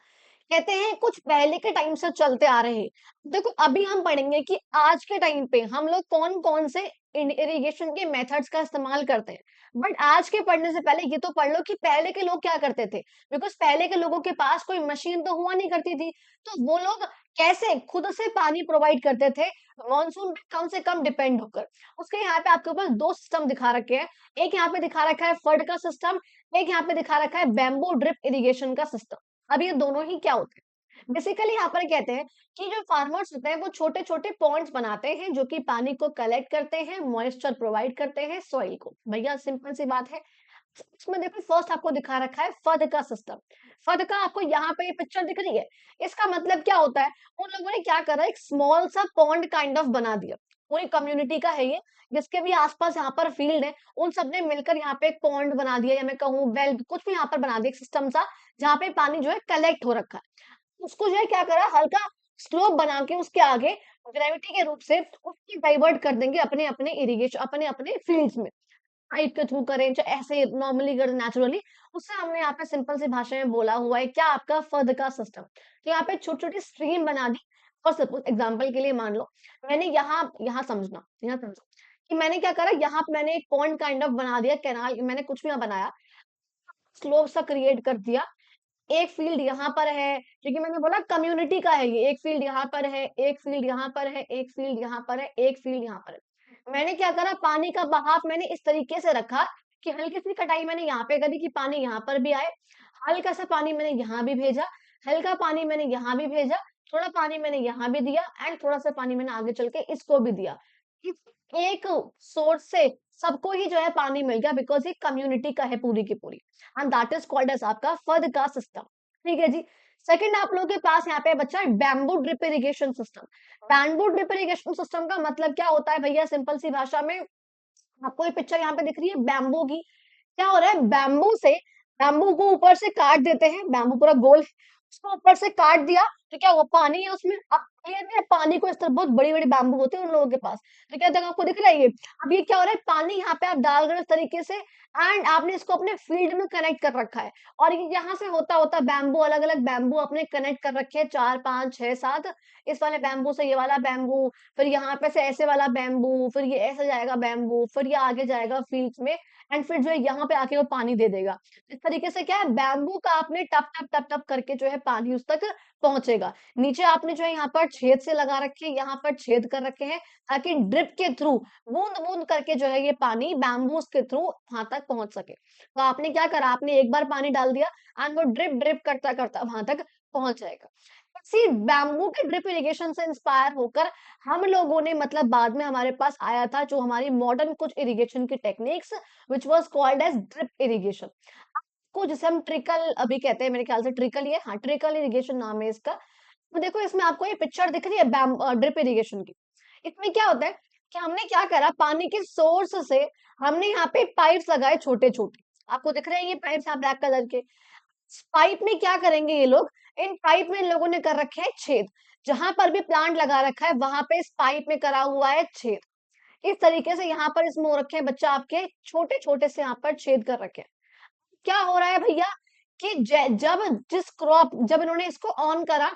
कहते हैं कुछ पहले के टाइम से चलते आ रहे हैं। देखो अभी हम पढ़ेंगे कि आज के टाइम पे हम लोग कौन-कौन से इरिगेशन के मेथड्स का इस्तेमाल करते हैं। बट आज के पढ़ने से पहले ये तो पढ़ लो कि पहले के लोग क्या करते थे। बिकॉज़ पहले के लोगों के पास कोई मशीन तो हुआ नहीं करती थी। तो वो लोग कैसे खुद से पानी प्रोवाइड करते थे, मॉनसून पे कम से कम डिपेंड होकर। उसके यहाँ पे आपके ऊपर 2 सिस्टम दिखा रखे हैं। एक यहाँ पे दिखा रखा है फ्लड का सिस्टम, एक यहाँ पे दिखा रखा है बैम्बू ड्रिप इरिगेशन का सिस्टम। अब ये दोनों ही क्या होते हैं? बेसिकली यहाँ पर कहते हैं कि जो फार्मर्स होते हैं वो छोटे-छोटे पॉन्ड्स बनाते हैं जो कि पानी को कलेक्ट करते हैं, मॉइस्चर प्रोवाइड करते हैं सॉइल को। भैया सिंपल सी बात है। इसमें देखो फर्स्ट आपको दिखा रखा है फद का सिस्टम। फद का आपको यहाँ पे ये पिक्चर दिख रही है। इसका मतलब क्या होता है? उन लोगों ने क्या करा, एक स्मॉल सा पॉन्ड काइंड ऑफ बना दिया। पूरी कम्युनिटी का है ये, जिसके भी आस-पास यहाँ पर फील्ड है, उन सबने मिलकर यहाँ पे एक पॉन्ड बना दिया, या मैं कहूँ वेल कुछ भी यहाँ पर बना दिया एक सिस्टम सा, जहाँ पे पानी जो है कलेक्ट हो रखा है। उसको जो है क्या करा, हल्का स्लोप बना के उसके आगे ग्रेविटी के रूप से उसको डाइवर्ट कर देंगे अपने-अपने इरिगेशन, अपने-अपने फील्ड्स में। पाइप के थ्रू करें, चाहे ऐसे नॉर्मली करें नेचुरली, उससे हमने यहाँ पे सिंपल सी भाषा में बोला हुआ है क्या, आपका फद का सिस्टम। तो यहाँ पे छोटी-छोटी स्ट्रीम बना दी। और सपोज एग्जांपल के लिए मान लो मैंने यहाँ यहाँ समझना, यहाँ समझो कि मैंने क्या करा, यहाँ पे मैंने एक पॉन्ड काइंड ऑफ बना दिया, कैनाल मैंने कुछ भी ना बनाया, स्लोप सा क्रिएट कर दिया। एक फील्ड यहाँ पर है, क्योंकि मैंने बोला कम्युनिटी का है ये, एक फील्ड यहाँ पर है, एक फील्ड यहाँ पर है, एक फील्ड यहाँ पर है, एक फील्ड यहाँ पर है। मैंने क्या करा, पानी का बहाव मैंने इस तरीके से रखा कि हल्की सी कटाई मैंने यहाँ पे करी कि पानी यहाँ पर भी आए, हल्का सा पानी मैंने यहाँ भी भेजा, हल्का पानी मैंने यहाँ भी भेजा, थोड़ा पानी मैंने यहाँ भी दिया, एंड थोड़ा सा पानी मैंने आगे चल के इसको भी दिया। इस एक सोर्स से सबको ही जो है पानी मिल गया, बिकॉज ये कम्युनिटी का है पूरी की पूरी, and that is called as आपका फद का सिस्टम। ठीक है जी। सेकंड आप लोगों के पास यहाँ पे बच्चा bamboo drip irrigation system. Bamboo drip irrigation system का मतलब क्या होता है भैया, सिंपल सी भाषा में, आपको ये पिक्चर यहाँ पे दिख रही है बैम्बू की। क्या हो रहा है, बैम्बू से, बैम्बू को ऊपर से काट देते हैं, बैम्बू पूरा गोल है, उसको ऊपर से काट दिया तो क्या हुआ, पानी है उसमें। अब क्लियर है, पानी को इस तरह बहुत बड़ी बड़ी बैम्बू होती है उन लोगों के पास। तो क्या देखो आपको दिख रहा है ये, अब ये क्या हो रहा है, पानी यहाँ पे आप डाल रहे हो इस तरीके से, एंड आपने इसको अपने फील्ड में कनेक्ट कर रखा है। और ये यहाँ से होता होता बैम्बू, अलग अलग बैम्बू अपने कनेक्ट कर रखे हैं, 4 5 6 7, इस वाले बैम्बू से ये वाला बैम्बू, फिर यहाँ पे से ऐसे वाला बैम्बू, फिर ये ऐसे जाएगा बैम्बू, फिर ये आगे जाएगा फील्ड्स में, एंड फिर जो है यहाँ पे आके वो पानी दे देगा। इस तरीके से क्या है, बैम्बू का आपने टप टप टप टप करके जो है पानी उस तक पहुंचेगा। नीचे आपने जो है यहाँ पर छेद से लगा रखे हैं, यहाँ पर छेद कर रखे हैं, ताकि ड्रिप के थ्रू बूंद बूंद करके जो है ये पानी बैम्बूस के थ्रू वहां तक पहुंच सके। तो आपने क्या करा, आपने एक बार पानी डाल दिया, एंड वो ड्रिप ड्रिप करता करता वहां तक पहुंच जाएगा। इसी बैम्बू के ड्रिप इरिगेशन से इंस्पायर होकर हम लोगों ने, मतलब बाद में हमारे पास आया था जो हमारी मॉडर्न कुछ इरिगेशन की techniques, which was called as drip irrigation, को जिसे हम ट्रिकल अभी कहते हैं, मेरे ख्याल से ट्रिकल ही है, हाँ ट्रिकल इरिगेशन नाम है इसका। तो देखो इसमें आपको ये पिक्चर दिख रही है ड्रिप इरिगेशन की। इसमें क्या होता है कि हमने क्या करा, पानी के सोर्स से हमने यहाँ पे पाइप्स लगाए छोटे छोटे, आपको दिख रहे हैं ये पाइप्स यहाँ ब्लैक कलर के। पाइप में क्या करेंगे ये लोग, इन पाइप में इन लोगों ने कर रखे हैं छेद, जहां पर भी प्लांट लगा रखा है वहां पे इस पाइप में करा हुआ है छेद। इस तरीके से यहाँ पर इसमें हो रखे हैं बच्चा, आपके छोटे छोटे से यहाँ पर छेद कर रखे हैं। क्या हो रहा है भैया कि जब जिस क्रॉप, जब इन्होंने इसको ऑन करा,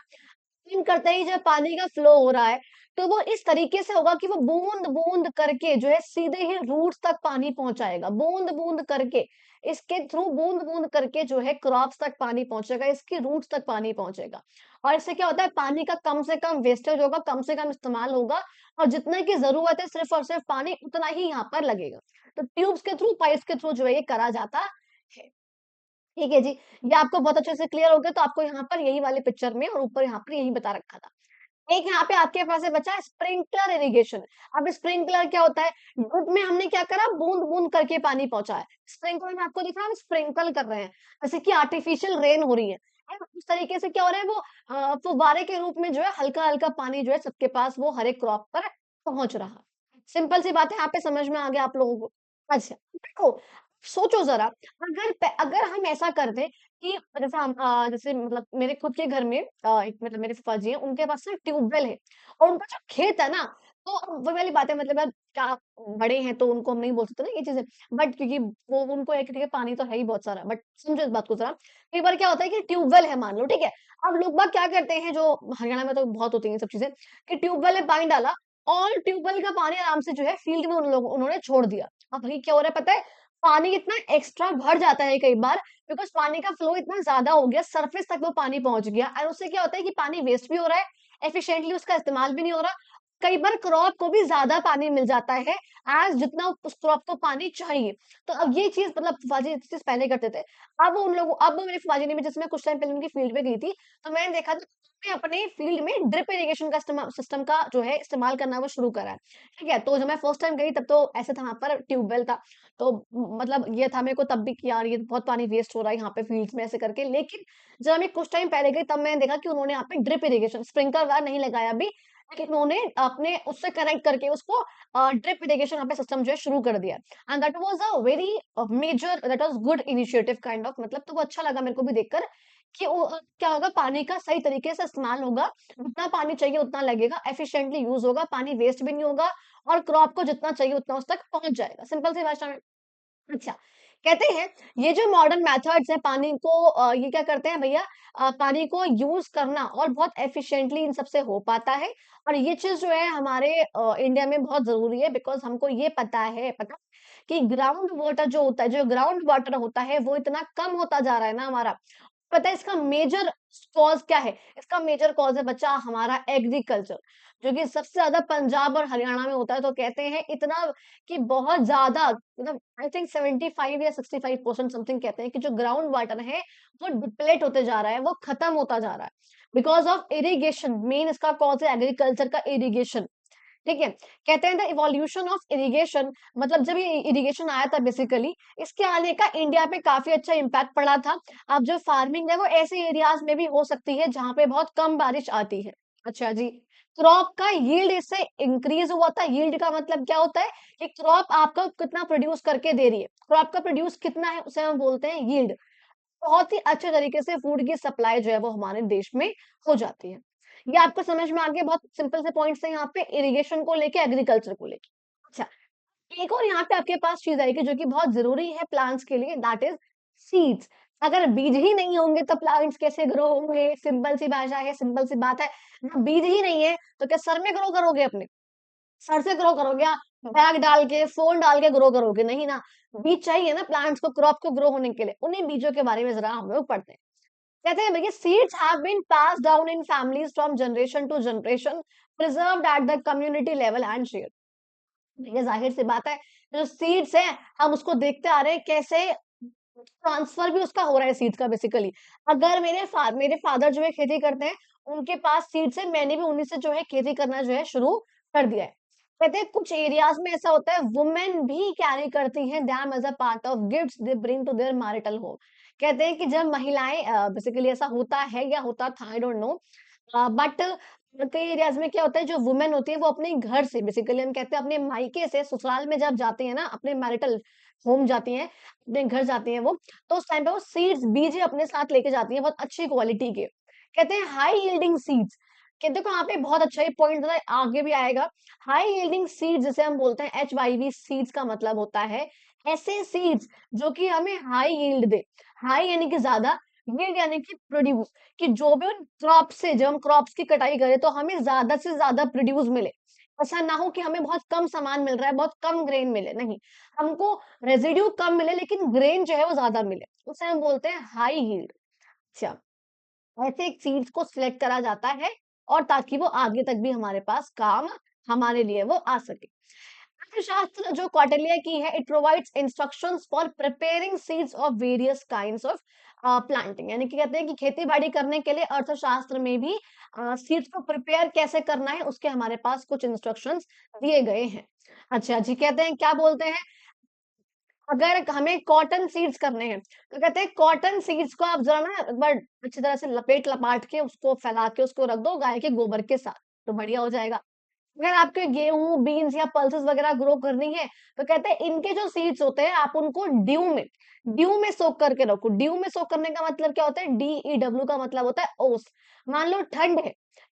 ऑन करते ही जब पानी का फ्लो हो रहा है, तो वो इस तरीके से होगा कि वो बूंद बूंद करके जो है सीधे ही रूट्स तक पानी पहुंचाएगा, बूंद बूंद करके, इसके थ्रू बूंद बूंद करके जो है क्रॉप्स तक पानी पहुंचेगा, इसके रूट्स तक पानी पहुंचेगा। और इससे क्या होता है, पानी का कम से कम वेस्टेज होगा, कम से कम इस्तेमाल होगा, और जितना की जरूरत है सिर्फ और सिर्फ पानी उतना ही यहाँ पर लगेगा। तो ट्यूब्स के थ्रू, पाइप्स के थ्रू जो है ये करा जाता है। ठीक है जी। ये आपको बहुत अच्छे से क्लियर हो गया, तो आपको यहाँ पर यही वाले पिक्चर में और ऊपर यहाँ पर यही बता रखा था। एक यहाँ पे आपके पास है बचा स्प्रिंकलर इरिगेशन। अब स्प्रिंकलर क्या होता है? ड्रिप में हमने क्या करा, बूंद-बूंद करके पानी पहुँचाया। स्प्रिंकलर में आपको दिख रहा है हम स्प्रिंकल कर रहे हैं, जैसे कि आर्टिफिशियल रेन हो रही है ना? उस तरीके से क्या हो रहा है वो फुव्वारे के रूप में जो है हल्का-हल्का पानी जो है सबके पास वो हर एक क्रॉप पर पहुँच रहा है। सिंपल सी बात है, यहाँ पे समझ में आ गया आप लोगों को? अच्छा, देखो सोचो ज़रा, अगर हम ऐसा कर दें कि जैसे जैसे मतलब मेरे खुद के घर में एक मतलब मेरे फूफा जी हैं, उनके पास ना ट्यूबवेल है और उनका जो खेत है ना, तो वही वाली बात है मतलब यार क्या बड़े हैं तो उनको हम नहीं बोल सकते ना ये चीज़ें। बट क्योंकि वो उनको है कि ठीक है पानी तो है ही बहुत सारा, बट समझो इस बात को ज़रा। कई बार क्या होता है कि ट्यूबवेल है मान लो, ठीक है? अब लोग बाग क्या करते हैं जो हरियाणा में तो बहुत होती हैं ये सब चीज़ें कि ट्यूबवेल में पानी डाला और ट्यूबवेल का पानी आराम से जो है फील्ड में उन्होंने छोड़ दिया। अब भाई क्या हो रहा है पता है? पानी इतना एक्स्ट्रा भर जाता है कई बार बिकॉज़ पानी का फ्लो इतना ज़्यादा हो गया, सरफेस तक वो पानी पहुँच गया और उससे क्या होता है कि पानी वेस्ट भी हो रहा है, एफिशिएंटली उसका इस्तेमाल भी नहीं हो रहा। कई बार क्रॉप को भी ज़्यादा पानी मिल जाता है एज़ जितना उस क्रॉप को पानी चाहिए। तो अब ये चीज़ मतलब फूफाजी ये चीज़ पहले करते थे। अब मेरे फूफाजी ने भी जैसे मैं कुछ टाइम पहले उनकी फील्ड में गई थी, तो मैंने देखा था उन्होंने अपने फील्ड में ड्रिप इरिगेशन का सिस्टम का जो है इस्तेमाल करना वो शुरू करा है। ठीक है? तो जब मैं फर्स्ट टाइम गई तब तो ऐसा था वहाँ पर ट्यूबवेल था। तो मतलब ये था मेरे को तब भी कि यार ये बहुत पानी वेस्ट हो रहा है यहाँ पे फील्ड्स में ऐसे करके। लेकिन जब मैं कुछ टाइम पहले गई तब मैंने देखा कि उन्होंने यहाँ पे ड्रिप इरिगेशन स्प्रिंकलर वगैरह नहीं लगाया अभी, लेकिन उन्होंने अपने उससे कनेक्ट करके उसको ड्रिप इरिगेशन यहाँ पे सिस्टम जो है शुरू कर दिया। And that was a very major that was good initiative kind of मतलब तो वो अच्छा लगा मेरे को भी देखकर कि क्या होगा पानी का सही तरीके से इस्तेमाल होगा, जितना पानी चाहिए उतना लगेगा, एफिशिएंटली यूज़ होगा, पानी वेस्ट भी नहीं होगा और क्रॉप को जितना चाहिए उतना उस तक पहुँच जाएगा। सिंपल सी भाषा में अच्छा, कहते हैं ये जो मॉडर्न मेथड्स हैं पानी को ये क्या करते हैं भैया पानी को यूज़ करना और बहुत एफिशिएंटली इन सब से हो पाता है और ये चीज़ जो है हमारे इंडिया में बहुत ज़रूरी है बिकॉज़ हमको ये पता कि ग्राउंड वाटर जो होता है, जो ग्राउंड वाटर होता है वो इतना कम होता जा रहा है ना हमारा। पता है इसका मेजर कॉज़ क्या है? इसका मेजर कॉज़ है बच्चा हमारा एग्रीकल्चर, जो कि सबसे ज़्यादा पंजाब और हरियाणा में होता है। तो कहते हैं इतना कि बहुत ज़्यादा मतलब आई थिंक 75 या 65% समथिंग कहते हैं कि जो ग्राउंड वाटर है, वो डिप्लेट होते जा रहा है, वो खत्म होता जा रहा है। बिकॉज़ ऑफ इरिगेशन मेन इसका कॉज़ है एग्रीकल्चर का इरिगेशन। ठीक है? कहते हैं द इवोल्यूशन ऑफ इरिगेशन मतलब जब ये इरिगेशन आया था बेसिकली, इसके आने का इंडिया पे काफ़ी अच्छा इम्पैक्ट पड़ा था। अब जो फार्मिंग है वो ऐसे एरियाज़ में भी हो सकती है जहाँ पे बहुत कम बारिश आती है। अच्छा जी, क्रॉप का यील्ड इससे इंक्रीज़ हुआ था। यील्ड का मतलब क्या होता है कि क्रॉप आपका कितना प्रोड्यूस करके दे रही है। क्रॉप का प्रोड्यूस कितना है उसे हम बोलते हैं यील्ड। बहुत ही अच्छे तरीके से फूड की सप्लाई जो है वो हमारे देश में हो जाती है। ये आपको समझ में आ गया बहुत सिंपल से पॉइंट्स हैं यहाँ पे इरिगेशन को लेके, एग्रीकल्चर को लेके। अच्छा, एक और यहाँ पे आपके पास चीज़ आएगी जो कि बहुत ज़रूरी है प्लांट्स के लिए दैट इज़ सीड्स। अगर बीज ही नहीं होंगे तो प्लांट्स कैसे ग्रो होंगे? सिंपल सी भाषा है, सिंपल सी बात है। ना बीज ही नहीं है तो क्या सर में ग्रो करोगे अपने? सर से ग्रो करोगे या बैग डाल के, फ़ोन डाल के ग्रो करोगे? नहीं ना। बीज चाहिए ना प्लांट्स को, क्रॉप को ग्रो होने के लिए। उन्हीं बीजों के बारे में ज़रा हम लोग पढ़ते हैं। कहते हैं भैया seeds have been passed down in families from generation to generation preserved at the community level and share. ये जाहिर सी बात है जो सीड्स हैं हम उसको देखते आ रहे हैं कैसे ट्रांसफर भी उसका हो रहा है सीड्स का बेसिकली। अगर मेरे फादर जो है खेती करते हैं उनके पास सीड्स है मैंने भी उन्हीं से जो है खेती करना जो है शुरू कर दिया है। कहते हैं कुछ एरियाज में ऐसा होता है वुमेन भी कैरी करती हैं them as a part of gifts they bring to their marital home. कहते हैं कि जब महिलाएं बेसिकली ऐसा होता है या होता था आई डोंट नो बट कई एरियाज में क्या होता है जो वुमेन होती है वो अपने घर से बेसिकली हम कहते हैं अपने मायके से ससुराल में जब जाती है ना अपने मैरिटल होम जाती हैं अपने घर जाती हैं वो तो उस टाइम पे वो सीड्स बीज ही अपने साथ लेके जाती हैं बहुत अच्छी क्वालिटी के कहते हैं हाई यील्डिंग सीड्स कि देखो यहाँ पे बहुत अच्छा ये पॉइंट आगे भी आएगा हाई यील्डिंग सीड्स जिसे हम बोलते हैं HYV सीड्स का मतलब होता है ऐसे सीड्स जो कि हमें हाई यील्ड दे हाई यानी कि ज्यादा यील्ड यानी कि प्रोड्यूस कि जो भी उन क्रॉप से जब हम क्रॉप्स की कटाई करें तो हमें ज्यादा से ज्यादा प्रोड्यूस मिले ऐसा ना हो कि हमें बहुत कम सामान मिल रहा है बहुत कम ग्रेन मिले नहीं हमको रेजिड्यू कम मिले लेकिन ग्रेन जो है वो ज्यादा मिले उसे हम बोलते हैं हाई यील्ड अच्छा ऐसे एक सीड्स को सिलेक्ट करा जाता है और ताकि वो आगे तक भी हमारे पास काम हमारे लिए वो आ सके अर्थशास्त्र जो कौटिल्य की है, it provides instructions for preparing seeds of various kinds of planting, यानी कि कहते हैं कि खेती बाड़ी करने के लिए अर्थशास्त्र में भी सीड्स को प्रिपेयर कैसे करना है उसके हमारे पास कुछ इंस्ट्रक्शंस दिए गए हैं। अच्छा जी, कहते हैं क्या बोलते हैं, अगर हमें कॉटन सीड्स करने हैं तो कहते हैं कॉटन सीड्स को आप जरा ना एक बार अच्छी तरह से लपेट लपाट के उसको फैला के उसको रख दो गाय के गोबर के साथ, तो बढ़िया हो जाएगा। अगर आपके गेहूं बीन्स या पल्सेस वगैरह ग्रो करनी है तो कहते हैं इनके जो सीड्स होते हैं आप उनको ड्यू में सोक करके रखो। ड्यू में सोक करने का मतलब क्या होता है, DEW का मतलब होता है ओस। मान लो ठंड है,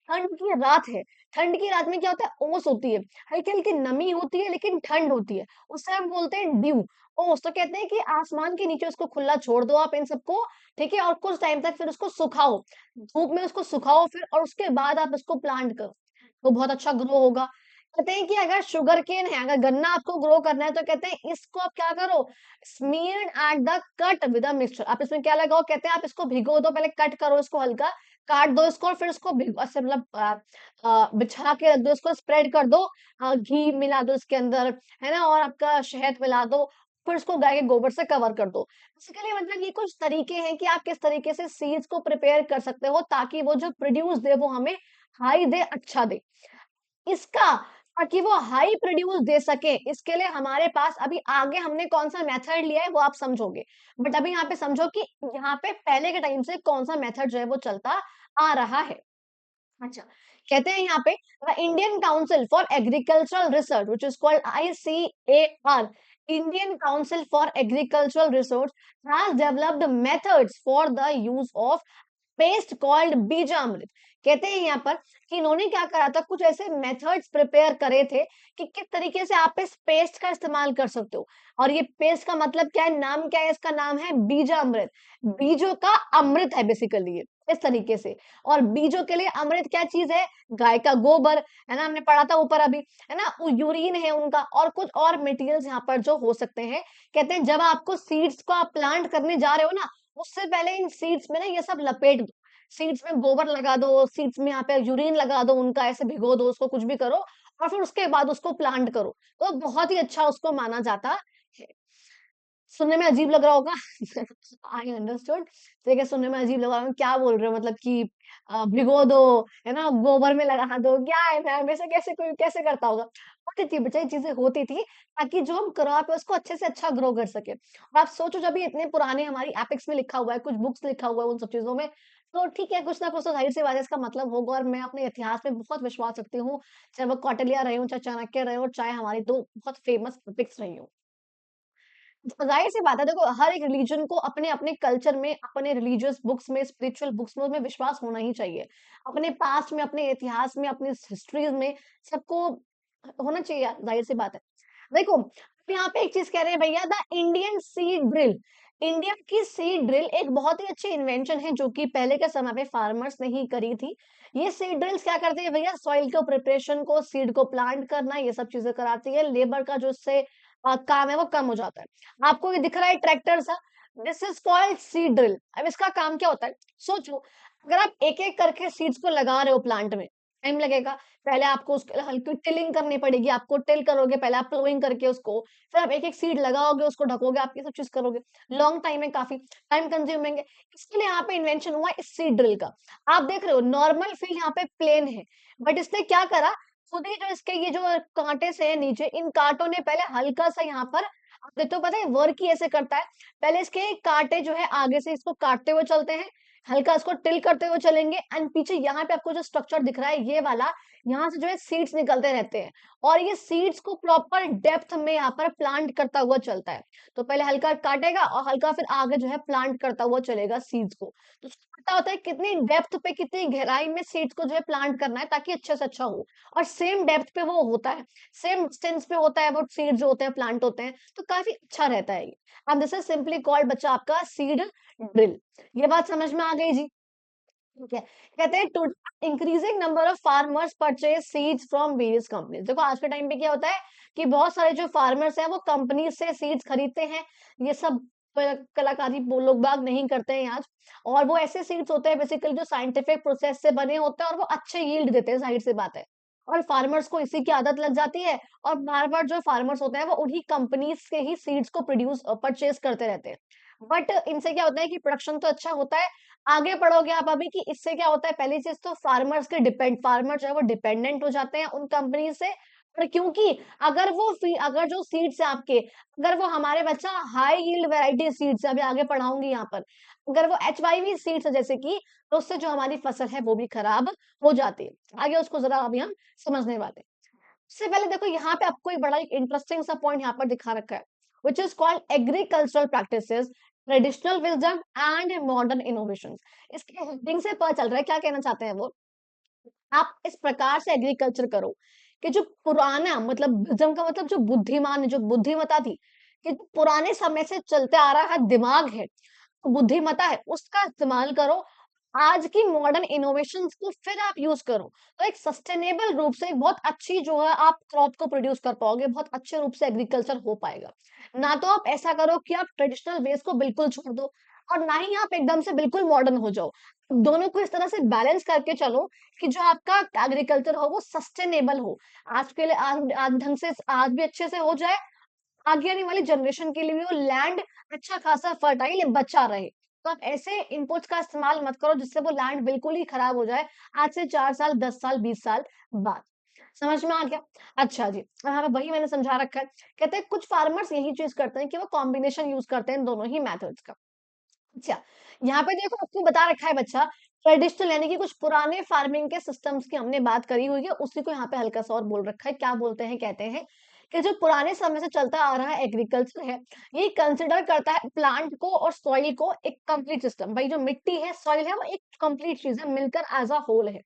ठंड की रात है, ठंड की रात में क्या होता है, ओस होती है, हल्की हल्की नमी होती है लेकिन ठंड होती है, उससे हम बोलते हैं ड्यू, ओस। तो कहते हैं कि आसमान के नीचे उसको खुला छोड़ दो आप इन सबको, ठीक है, और कुछ टाइम तक फिर उसको सुखाओ, धूप में उसको सुखाओ फिर, और उसके बाद आप इसको प्लांट करो, तो बहुत अच्छा ग्रो होगा। कहते हैं कि अगर शुगर केन है, अगर गन्ना आपको ग्रो करना है तो कहते हैं इसको आप क्या करो, smeared at the cut with a mixture, आप इसमें क्या लगाओ, कहते हैं आप इसको भिगो दो, पहले कट करो इसको हल्का, काट दो इसको और फिर इसको भिगो ऐसे मतलब बिछा के रख दो, इसको स्प्रेड कर दो, घी मिला दो इसके अंदर, है ना, और आपका शहद मिला दो, फिर उसको गाय के गोबर से कवर कर दो। बेसिकली मतलब ये कुछ तरीके हैं कि आप किस तरीके से सीड्स को प्रिपेयर कर सकते हो ताकि वो जो प्रोड्यूस दे वो हमें हाई दे, अच्छा दे। इसका ताकि वो हाई प्रोड्यूस दे सके इसके लिए हमारे पास अभी आगे हमने कौन सा मेथड लिया है वो आप समझोगे, बट अभी यहाँ पे समझो कि यहाँ पे पहले के टाइम से कौन सा मेथड जो है वो चलता आ रहा है। अच्छा, कहते हैं यहाँ पे the Indian council for agricultural research which is called ICAR, Indian council for agricultural research has developed methods for the use of paste called Bijamrit. कहते हैं यहाँ पर कि इन्होंने क्या करा था, कुछ ऐसे मेथड्स प्रिपेयर करे थे कि किस तरीके से आप इस पेस्ट का इस्तेमाल कर सकते हो, और ये पेस्ट का मतलब क्या है, नाम क्या है, इसका नाम है बीजामृत। बीजों का अमृत है बेसिकली ये, इस तरीके से। और बीजों के लिए अमृत क्या चीज है, गाय का गोबर, है ना, हमने पढ़ा था ऊपर अभी, है ना, यूरिन है उनका, और कुछ और मटेरियल्स यहाँ पर जो हो सकते हैं। कहते हैं जब आपको सीड्स को आप प्लांट करने जा रहे हो ना, उससे पहले इन सीड्स में ना ये सब लपेट दो, सीड्स में गोबर लगा दो, सीड्स में यहाँ पे यूरिन लगा दो उनका, ऐसे भिगो दो उसको, कुछ भी करो, और फिर उसके बाद उसको प्लांट करो, तो बहुत ही अच्छा उसको माना जाता है। सुनने में अजीब लग रहा होगा आई अंडरस्टूड, ठीक है, सुनने में अजीब लग रहा होगा, क्या बोल रहे हो मतलब कि भिगो दो, है ना, गोबर में लगा दो, क्या है मैम, ऐसे कैसे कोई कैसे करता होगा। होती थी बच्चा, ये चीजें होती थी ताकि जो हम करा पे उसको अच्छे से अच्छा ग्रो कर सके। और आप सोचो जब ये इतने पुराने हमारी एपिक्स में लिखा हुआ है, कुछ बुक्स लिखा हुआ है उन सब चीजों में, तो ठीक है, कुछ ना कुछ तो जाहिर सी बात है इसका मतलब होगा, और मैं अपने इतिहास में बहुत विश्वास रखती हूँ, चाहे वो कौटिल्य रहे हो, चाहे चाणक्य रहे हो, चाहे हमारी दो बहुत फेमस एपिक्स रही हो। जाहिर सी बात है, देखो हर एक रिलीजन को अपने अपने कल्चर में, अपने रिलीजियस बुक्स में, स्पिरिचुअल बुक्स में उसमें विश्वास होना ही चाहिए। अपने पास्ट में, अपने इतिहास में, अपनी हिस्ट्रीज में सबको होना चाहिए यार, जाहिर सी बात है। देखो अब यहाँ पे एक चीज कह रहे हैं भैया, the Indian seed drill, India की सीड ड्रिल एक बहुत ही अच्छी इन्वेंशन है जो कि पहले के समय पे फार्मर्स ने ही करी थी। ये सीड ड्रिल्स क्या करती है भैया, सॉइल को प्रिपरेशन को, सीड को प्लांट करना, ये सब चीजें कराती है, लेबर का जो इससे काम है वो कम हो जाता है। आपको ये दिख रहा है ट्रैक्टर सा, this is called seed drill. अब इसका काम क्या होता है, सोचो, अगर आप एक एक करके सीड्स को लगा रहे हो प्लांट में, टाइम लगेगा, पहले आपको उसके लिए हल्की टिलिंग करनी पड़ेगी, आपको टिल करोगे पहले आप प्लोइंग करके उसको, फिर आप एक एक सीड लगाओगे, उसको ढकोगे, आप ये सब चीज करोगे, लॉन्ग टाइम है, काफी टाइम कंज्यूमिंग है। इसके लिए यहाँ पे इन्वेंशन हुआ इस सीड ड्रिल का। आप देख रहे हो नॉर्मल फील्ड यहाँ पे प्लेन है, बट इसने क्या करा, खुद ही जो इसके ये जो कांटे से है नीचे, इन कांटों ने पहले हल्का सा यहाँ पर, आपको तो पता है वर्क ही ऐसे करता है, पहले इसके कांटे जो है आगे से इसको काटते हुए चलते हैं, हल्का इसको टिल करते हुए चलेंगे, एंड पीछे यहाँ पे आपको जो स्ट्रक्चर दिख रहा है ये वाला, यहाँ से जो है सीड्स निकलते रहते हैं, और ये सीड्स को प्रॉपर डेप्थ में यहाँ पर प्लांट करता हुआ चलता है। तो पहले हल्का काटेगा और हल्का फिर आगे जो है प्लांट करता हुआ चलेगा सीड्स को। तो उसको पता होता है कितनी डेप्थ पे, कितनी गहराई में सीड्स को जो है प्लांट करना है ताकि अच्छे से अच्छा हो, और सेम डेप्थ पे वो होता है, सेम डिस्टेंस पे होता है वो सीड्स जो होते हैं, प्लांट होते हैं, तो काफी अच्छा रहता है ये। अब दिस इज सिंपली कॉल्ड बच्चा आपका सीड ड्रिल। ये बात समझ में आ गई जी, ठीक है। कहते हैं to increasing number of farmers purchase seeds from various companies. देखो आज के टाइम पे क्या होता है कि बहुत सारे जो फार्मर्स हैं वो कंपनी से सीड्स खरीदते हैं, ये सब कलाकारी वो लोग बाग नहीं करते हैं आज, और वो ऐसे सीड्स होते हैं बेसिकली जो साइंटिफिक प्रोसेस से बने होते हैं और वो अच्छे यील्ड देते हैं, जाहिर सी बात है। और फार्मर्स को इसी की आदत लग जाती है और बार-बार जो फार्मर्स होते हैं वो उन्हीं कंपनीज के ही सीड्स को परचेज करते रहते हैं। बट इनसे क्या होता है कि प्रोडक्शन तो अच्छा होता है। आगे पढ़ोगे आप अभी कि इससे क्या होता है, पहली चीज़ तो फार्मर जो है वो डिपेंडेंट हो जाते हैं उन कंपनी से। और क्योंकि अगर जो सीड्स है आपके, अगर वो हमारे बच्चा हाई यील्ड वैरायटी सीड्स है, अभी आगे पढ़ाऊँगी यहाँ पर। अगर वो एचवाईवी सीड्स है जैसे कि, तो उससे जो हमारी फसल है वो भी खराब हो जाती है। आगे उसको ज़रा अभी हम समझने वाले हैं। उससे पहले देखो यहाँ पे आपको एक बड़ा एक इंटरेस्टिंग सा पॉइंट यहाँ पर दिखा रखा है, which is called agricultural practices, traditional wisdom and modern innovations. इसके हेडिंग से पता चल रहा है क्या कहना चाहते हैं वो। आप इस प्रकार से एग्रीकल्चर करो कि जो पुराना मतलब विजडम का मतलब जो बुद्धिमान जो बुद्धिमता थी, कि जो पुराने समय से चलते आ रहा है दिमाग है, बुद्धिमत्ता है, उसका इस्तेमाल करो। आज की मॉडर्न इनोवेशंस को फिर आप यूज़ करो। तो एक सस्टेनेबल रूप से एक बहुत अच्छी जो है आप क्रॉप को प्रोड्यूस कर पाओगे, बहुत अच्छे रूप से एग्रीकल्चर हो पाएगा। ना तो आप ऐसा करो कि आप ट्रेडिशनल वेज़ को बिल्कुल छोड़ दो और ना ही आप एकदम से बिल्कुल मॉडर्न हो जाओ। दोनों को इस तरह से बैलेंस करके चलो कि जो आपका एग्रीकल्चर हो वो सस्टेनेबल हो। आज के लिए आज ढंग से आज भी अच्छे से हो जाए, आगे आने वाली जनरेशन के लिए भी वो लैंड अच्छा खासा फर्टाइल बचा रहे। तो आप ऐसे इनपुट्स का इस्तेमाल मत करो जिससे वो लैंड बिल्कुल ही खराब हो जाए आज से 4 साल, 10 साल, 20 साल बाद। समझ में आ गया? अच्छा जी, यहाँ पे वही मैंने समझा रखा है। कहते हैं कुछ फार्मर्स यही चीज़ करते हैं कि वो कॉम्बिनेशन यूज़ करते हैं इन दोनों ही मेथड्स का। अच्छा, यहाँ पे देखो आपको बता रखा है बच्चा, ट्रेडिशनल यानी कि कुछ पुराने फार्मिंग के सिस्टम्स की हमने बात करी हुई है, उसी को यहाँ पे हल्का सा और बोल रखा है। क्या बोलते हैं? कहते हैं कि जो पुराने समय से चलता आ रहा है एग्रीकल्चर है, ये कंसिडर करता है प्लांट को और सॉइल को एक कंप्लीट सिस्टम। भाई जो मिट्टी है, सॉइल है, वो एक कंप्लीट चीज़ है, मिलकर एज़ अ होल है।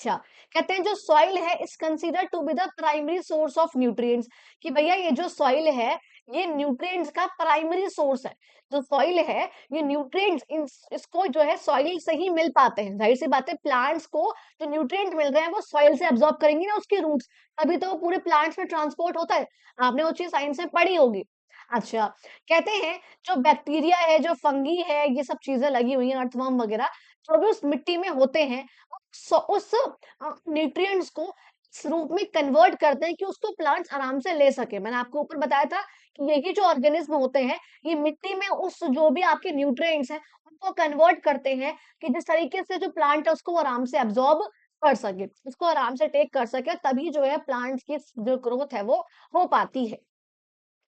अच्छा, कहते हैं जो सॉइल है is considered to be the primary source of nutrients, कि भैया ये जो सॉइल है ये न्यूट्रिएंट्स का प्राइमरी सोर्स है। जो सॉइल है ये न्यूट्रिएंट्स इसको जो है सॉइल से ही मिल पाते हैं। जाहिर सी बात है प्लांट्स को जो न्यूट्रिएंट मिल रहे हैं वो सॉइल से एब्जॉर्ब करेंगी ना उसके रूट्स, तभी तो वो पूरे प्लांट्स में ट्रांसपोर्ट होता है। आपने वो चीज साइंस में पढ़ी होगी। अच्छा, कहते हैं जो बैक्टीरिया है, जो फंगी है, ये सब चीजें लगी हुई हैं, अर्थवर्म वगैरह, जो भी उस मिट्टी में होते हैं, उस न्यूट्रिएंट्स को इस रूप में कन्वर्ट करते हैं कि उसको प्लांट्स आराम से ले सके। मैंने आपको ऊपर बताया था कि यही जो ऑर्गेनिज्म होते हैं, ये मिट्टी में उस जो भी आपके न्यूट्रिएंट्स हैं, उनको कन्वर्ट करते हैं कि जिस तरीके से जो प्लांट है उसको वो आराम से एब्जॉर्ब कर सके, उसको आराम से टेक कर सके, तभी जो है प्लांट्स की जो ग्रोथ है वो हो पाती है।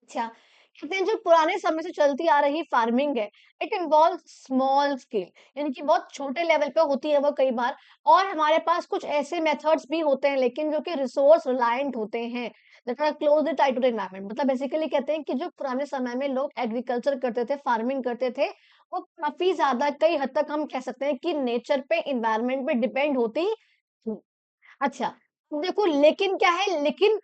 अच्छा, कहते हैं जो पुराने समय से चलती आ रही फार्मिंग है, इट इन्वॉल्व स्मॉल स्केल, यानी कि बहुत छोटे लेवल पे होती है वो कई बार। और हमारे पास कुछ ऐसे मेथड्स भी होते हैं लेकिन जो कि रिसोर्स रिलायंट होते हैं, that are closely tied to the environment. मतलब बेसिकली कहते हैं कि जो पुराने समय में लोग एग्रीकल्चर करते थे, फार्मिंग करते थे, वो काफी ज्यादा कई हद तक हम कह सकते हैं कि नेचर पे, एनवायरनमेंट पे डिपेंड होती थी। अच्छा, देखो लेकिन क्या है, लेकिन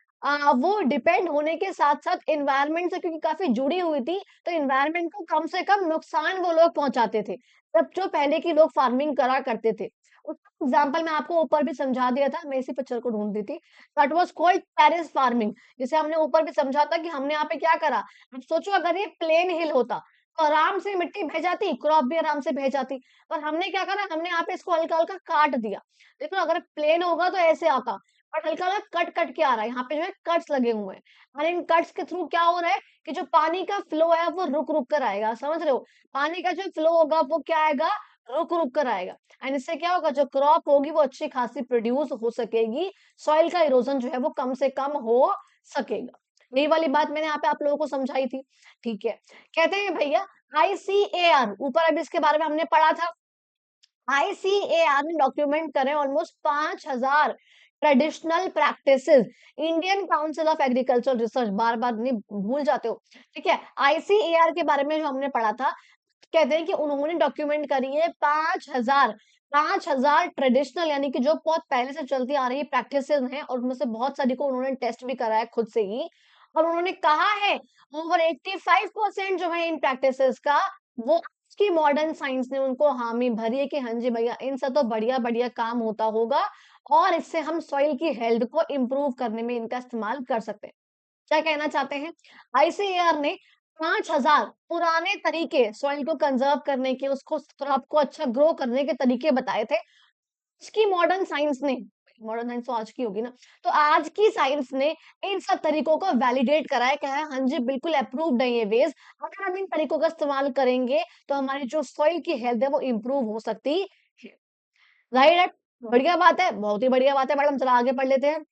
वो डिपेंड होने के साथ-साथ एनवायरनमेंट से क्योंकि काफ़ी जुड़ी हुई थी, तो एनवायरनमेंट को कम से कम नुकसान वो लोग पहुँचाते थे। जब जो पहले के लोग फार्मिंग करा करते थे। उसका एग्ज़ाम्पल मैं आपको ऊपर भी समझा दिया था, मैं इसी पिक्चर को ढूँढ रही थी। That was called terrace farming, जिसे हमने ऊपर भी समझा था कि हमने यहाँ पे क्या करा। अब सोचो अगर ये प्लेन हिल होता, तो आराम से मिट्टी बह जाती, क्रॉप भी आराम से बह जाती। और हमने क्या करा, हमने यहाँ पे इसको हल्का-हल्का काट दिया। देखो अगर प्लेन होगा तो ऐसे आता, और हल्का-हल्का कट-कट के आ रहा है, यहाँ पे जो है कट्स लगे हुए हैं। और इन कट्स के थ्रू क्या हो रहा है कि जो पानी का फ्लो है वो रुक-रुक कर आएगा, समझ रहे हो? पानी का जो फ्लो होगा वो क्या आएगा, रुक-रुक कर आएगा। एंड इससे क्या होगा, जो क्रॉप होगी वो अच्छी खासी प्रोड्यूस हो सकेगी, सॉइल का इरोजन जो है वो कम से कम हो सकेगा। यही वाली बात मैंने यहाँ पे आप लोगों को समझाई थी, ठीक है। कहते हैं भैया आईसीएआर, ऊपर अभी इसके बारे में हमने पढ़ा था। आईसीएआर ने डॉक्यूमेंट करे almost 5000 traditional practices. Indian council of agriculture research, बार बार नहीं भूल जाते हो, ठीक है। आईसीएआर के बारे में जो हमने पढ़ा था, कहते हैं कि उन्होंने डॉक्यूमेंट करी है 5000 ट्रेडिशनल यानी कि जो बहुत पहले से चलती आ रही प्रैक्टिसेस हैं, और उनमें से बहुत सारी को उन्होंने टेस्ट भी कराया खुद से ही। और उन्होंने कहा है ओवर 85% जो है इन प्रैक्टिसेस का, वो आज की मॉडर्न साइंस ने उनको हामी भरी है कि हाँ जी भैया इनसे तो बढ़िया बढ़िया काम होता होगा, और इससे हम सॉइल की हेल्थ को इम्प्रूव करने में इनका इस्तेमाल कर सकते हैं। क्या कहना चाहते हैं? आईसीएआर ने 5000 पुराने तरीके सॉइल को कंजर्व करने के, उसको क्रॉप को अच्छा ग्रो करने के तरीके बताए थे। इसकी मॉडर्न साइंस ने मॉडर्न साइंस तो आज की होगी ना। तो आज की साइंस ने इन सब तरीकों को वैलिडेट करा है, कहा है हाँ जी बिल्कुल अप्रूव्ड है ये वेज। अगर हम इन तरीकों का इस्तेमाल करेंगे तो हमारी जो सॉइल की हेल्थ है वो इम्प्रूव हो सकती है। राइट है? बढ़िया बात है, बहुत ही बढ़िया बात है मैडम। चला आगे पढ़ लेते हैं,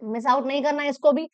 मिस आउट नहीं करना है इसको भी।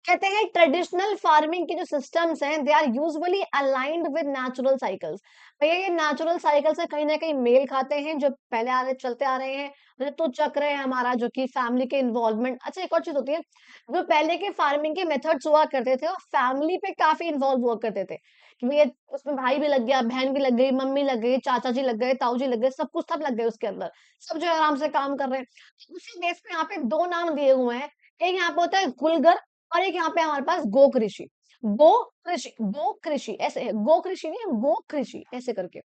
कहते हैं ट्रेडिशनल फार्मिंग के जो सिस्टम्स हैं they are usually aligned with natural cycles. भैया ये नेचुरल साइकिल से कहीं ना कहीं मेल खाते हैं, जो पहले आ रहे चलते आ रहे हैं। ऋतु चक्र है हमारा, जो कि फैमिली के इन्वॉल्वमेंट। अच्छा एक और चीज होती है, जो पहले के फार्मिंग के मेथड्स हुआ करते थे वो फैमिली पे काफी इन्वॉल्व हुआ करते थे, कि भैया उसमें भाई भी लग गया, बहन भी लग गई, मम्मी लग गई, चाचा जी लग गए, ताऊ जी लग गए, सब कुछ सब लग गए उसके अंदर। सब जो है आराम से काम कर रहे हैं। तो उसी बेस पे यहाँ पे दो नाम दिए हुए हैं। एक यहाँ पे होता है गुलगर, और एक यहाँ पे हमारे पास गो कृषि। गो कृषि ऐसे है, गो कृषि नहीं है, गो कृषि ऐसे करके।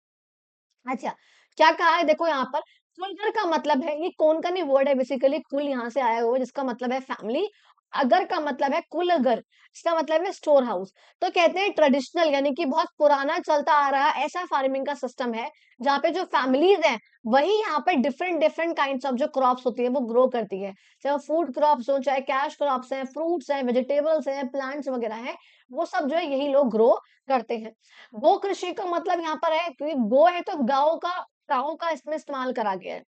अच्छा, क्या कहा है देखो यहाँ पर, कुलगर का मतलब है, ये कौन का नहीं वर्ड है बेसिकली, कुल यहाँ से आया हुआ है जिसका मतलब है फैमिली। अगर का मतलब है कुलगर, इसका मतलब है स्टोर हाउस। तो कहते हैं ट्रेडिशनल यानी कि बहुत पुराना चलता आ रहा ऐसा फार्मिंग का सिस्टम है, जहाँ पे जो फैमिलीज हैं वही यहाँ पे डिफरेंट डिफरेंट काइंड्स ऑफ जो क्रॉप्स होती है वो ग्रो करती है। चाहे फूड क्रॉप्स हो, चाहे कैश क्रॉप्स हैं, फ्रूट्स हैं, वेजिटेबल्स हैं, प्लांट्स वगैरह हैं, वो सब जो है यही लोग ग्रो करते हैं। गो कृषि का मतलब यहाँ पर है, क्योंकि गो है तो गाँव का इसमें इस्तेमाल करा गया है।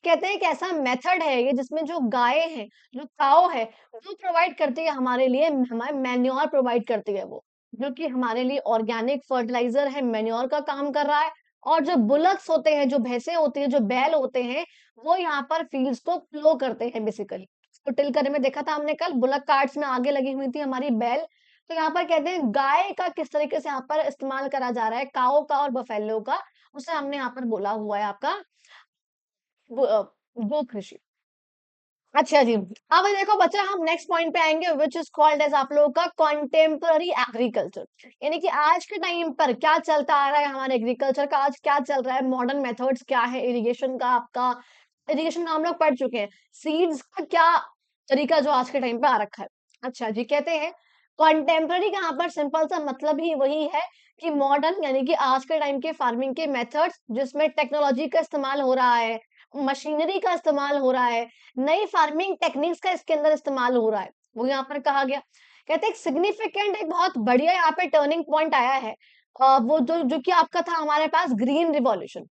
कहते हैं एक ऐसा मेथड है ये जिसमें जो गाय है, जो काऊ है, वो प्रोवाइड करती है हमारे लिए, हमारे मैन्योर प्रोवाइड करती है वो, जो कि हमारे लिए ऑर्गेनिक फर्टिलाइजर है, मैन्योर का काम कर रहा है। और जो बुलक्स होते हैं, जो भैंसे होती है, जो बैल होते हैं, वो यहाँ पर फील्ड्स को प्लो करते हैं बेसिकली। तो टिल करने में देखा था हमने कल, बुलक कार्ट्स में आगे लगी हुई थी हमारी बैल। तो यहाँ पर कहते हैं गाय का किस तरीके से यहाँ पर इस्तेमाल करा जा रहा है, काऊ का और बफेलो का, उसे हमने यहाँ पर बोला हुआ है आपका गो कृषि। अच्छा जी, अब देखो बच्चा हम नेक्स्ट पॉइंट पे आएंगे, विच इज कॉल्ड एज आप लोगों का कॉन्टेम्पररी एग्रीकल्चर। यानी कि आज के टाइम पर क्या चलता आ रहा है हमारे एग्रीकल्चर का, आज क्या चल रहा है, मॉडर्न मेथड्स क्या है इरिगेशन का। आपका इरिगेशन का हम लोग पढ़ चुके हैं, सीड्स का क्या तरीका जो आज के टाइम पे आ रखा है। अच्छा जी, कहते हैं कॉन्टेम्पररी का यहाँ पर सिंपल सा मतलब ही वही है कि मॉडर्न यानी कि आज के टाइम के फार्मिंग के मेथड्स जिसमें टेक्नोलॉजी का इस्तेमाल हो रहा है, मशीनरी का इस्तेमाल हो रहा है, नई फार्मिंग टेक्निक्स का इसके अंदर इस्तेमाल हो रहा है, वो यहाँ पर कहा गया। कहते हैं एक सिग्निफिकेंट, एक बहुत बढ़िया यहाँ पे टर्निंग पॉइंट आया है। वो जो जो कि आपका था हमारे पास ग्रीन रिवॉल्यूशन।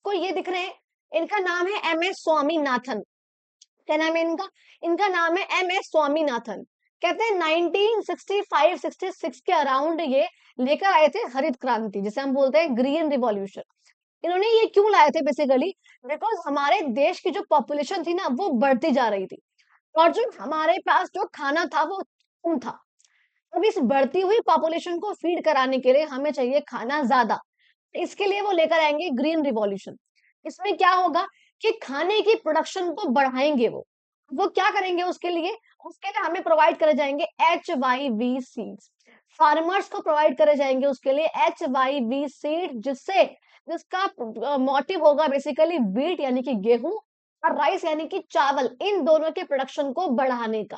को ये दिख रहे हैं, इनका नाम है एम एस स्वामीनाथन। क्या नाम है इनका? इनका नाम है एम एस स्वामीनाथन। कहते हैं 1965-66 के अराउंड ये लेकर आए थे हरित क्रांति, जिसे हम बोलते हैं ग्रीन रिवॉल्यूशन। इन्होंने ये क्यों लाए थे बेसिकली, बिकॉज हमारे देश की जो पॉपुलेशन थी ना वो बढ़ती जा रही थी, और जो हमारे पास जो खाना था वो कम था। अब इस बढ़ती हुई पॉपुलेशन को फीड कराने के लिए हमें चाहिए खाना ज्यादा। इसके लिए वो लेकर आएंगे ग्रीन रिवॉल्यूशन। इसमें क्या होगा कि खाने की प्रोडक्शन को बढ़ाएंगे वो क्या करेंगे उसके लिए, हमें प्रोवाइड करे जाएंगे HYV सीड्स। फार्मर्स को प्रोवाइड करे जाएंगे उसके लिए HYV सीड, जिससे जिसका मोटिव होगा बेसिकली व्हीट यानी कि गेहूं, और राइस यानी कि चावल, इन दोनों के प्रोडक्शन को बढ़ाने का।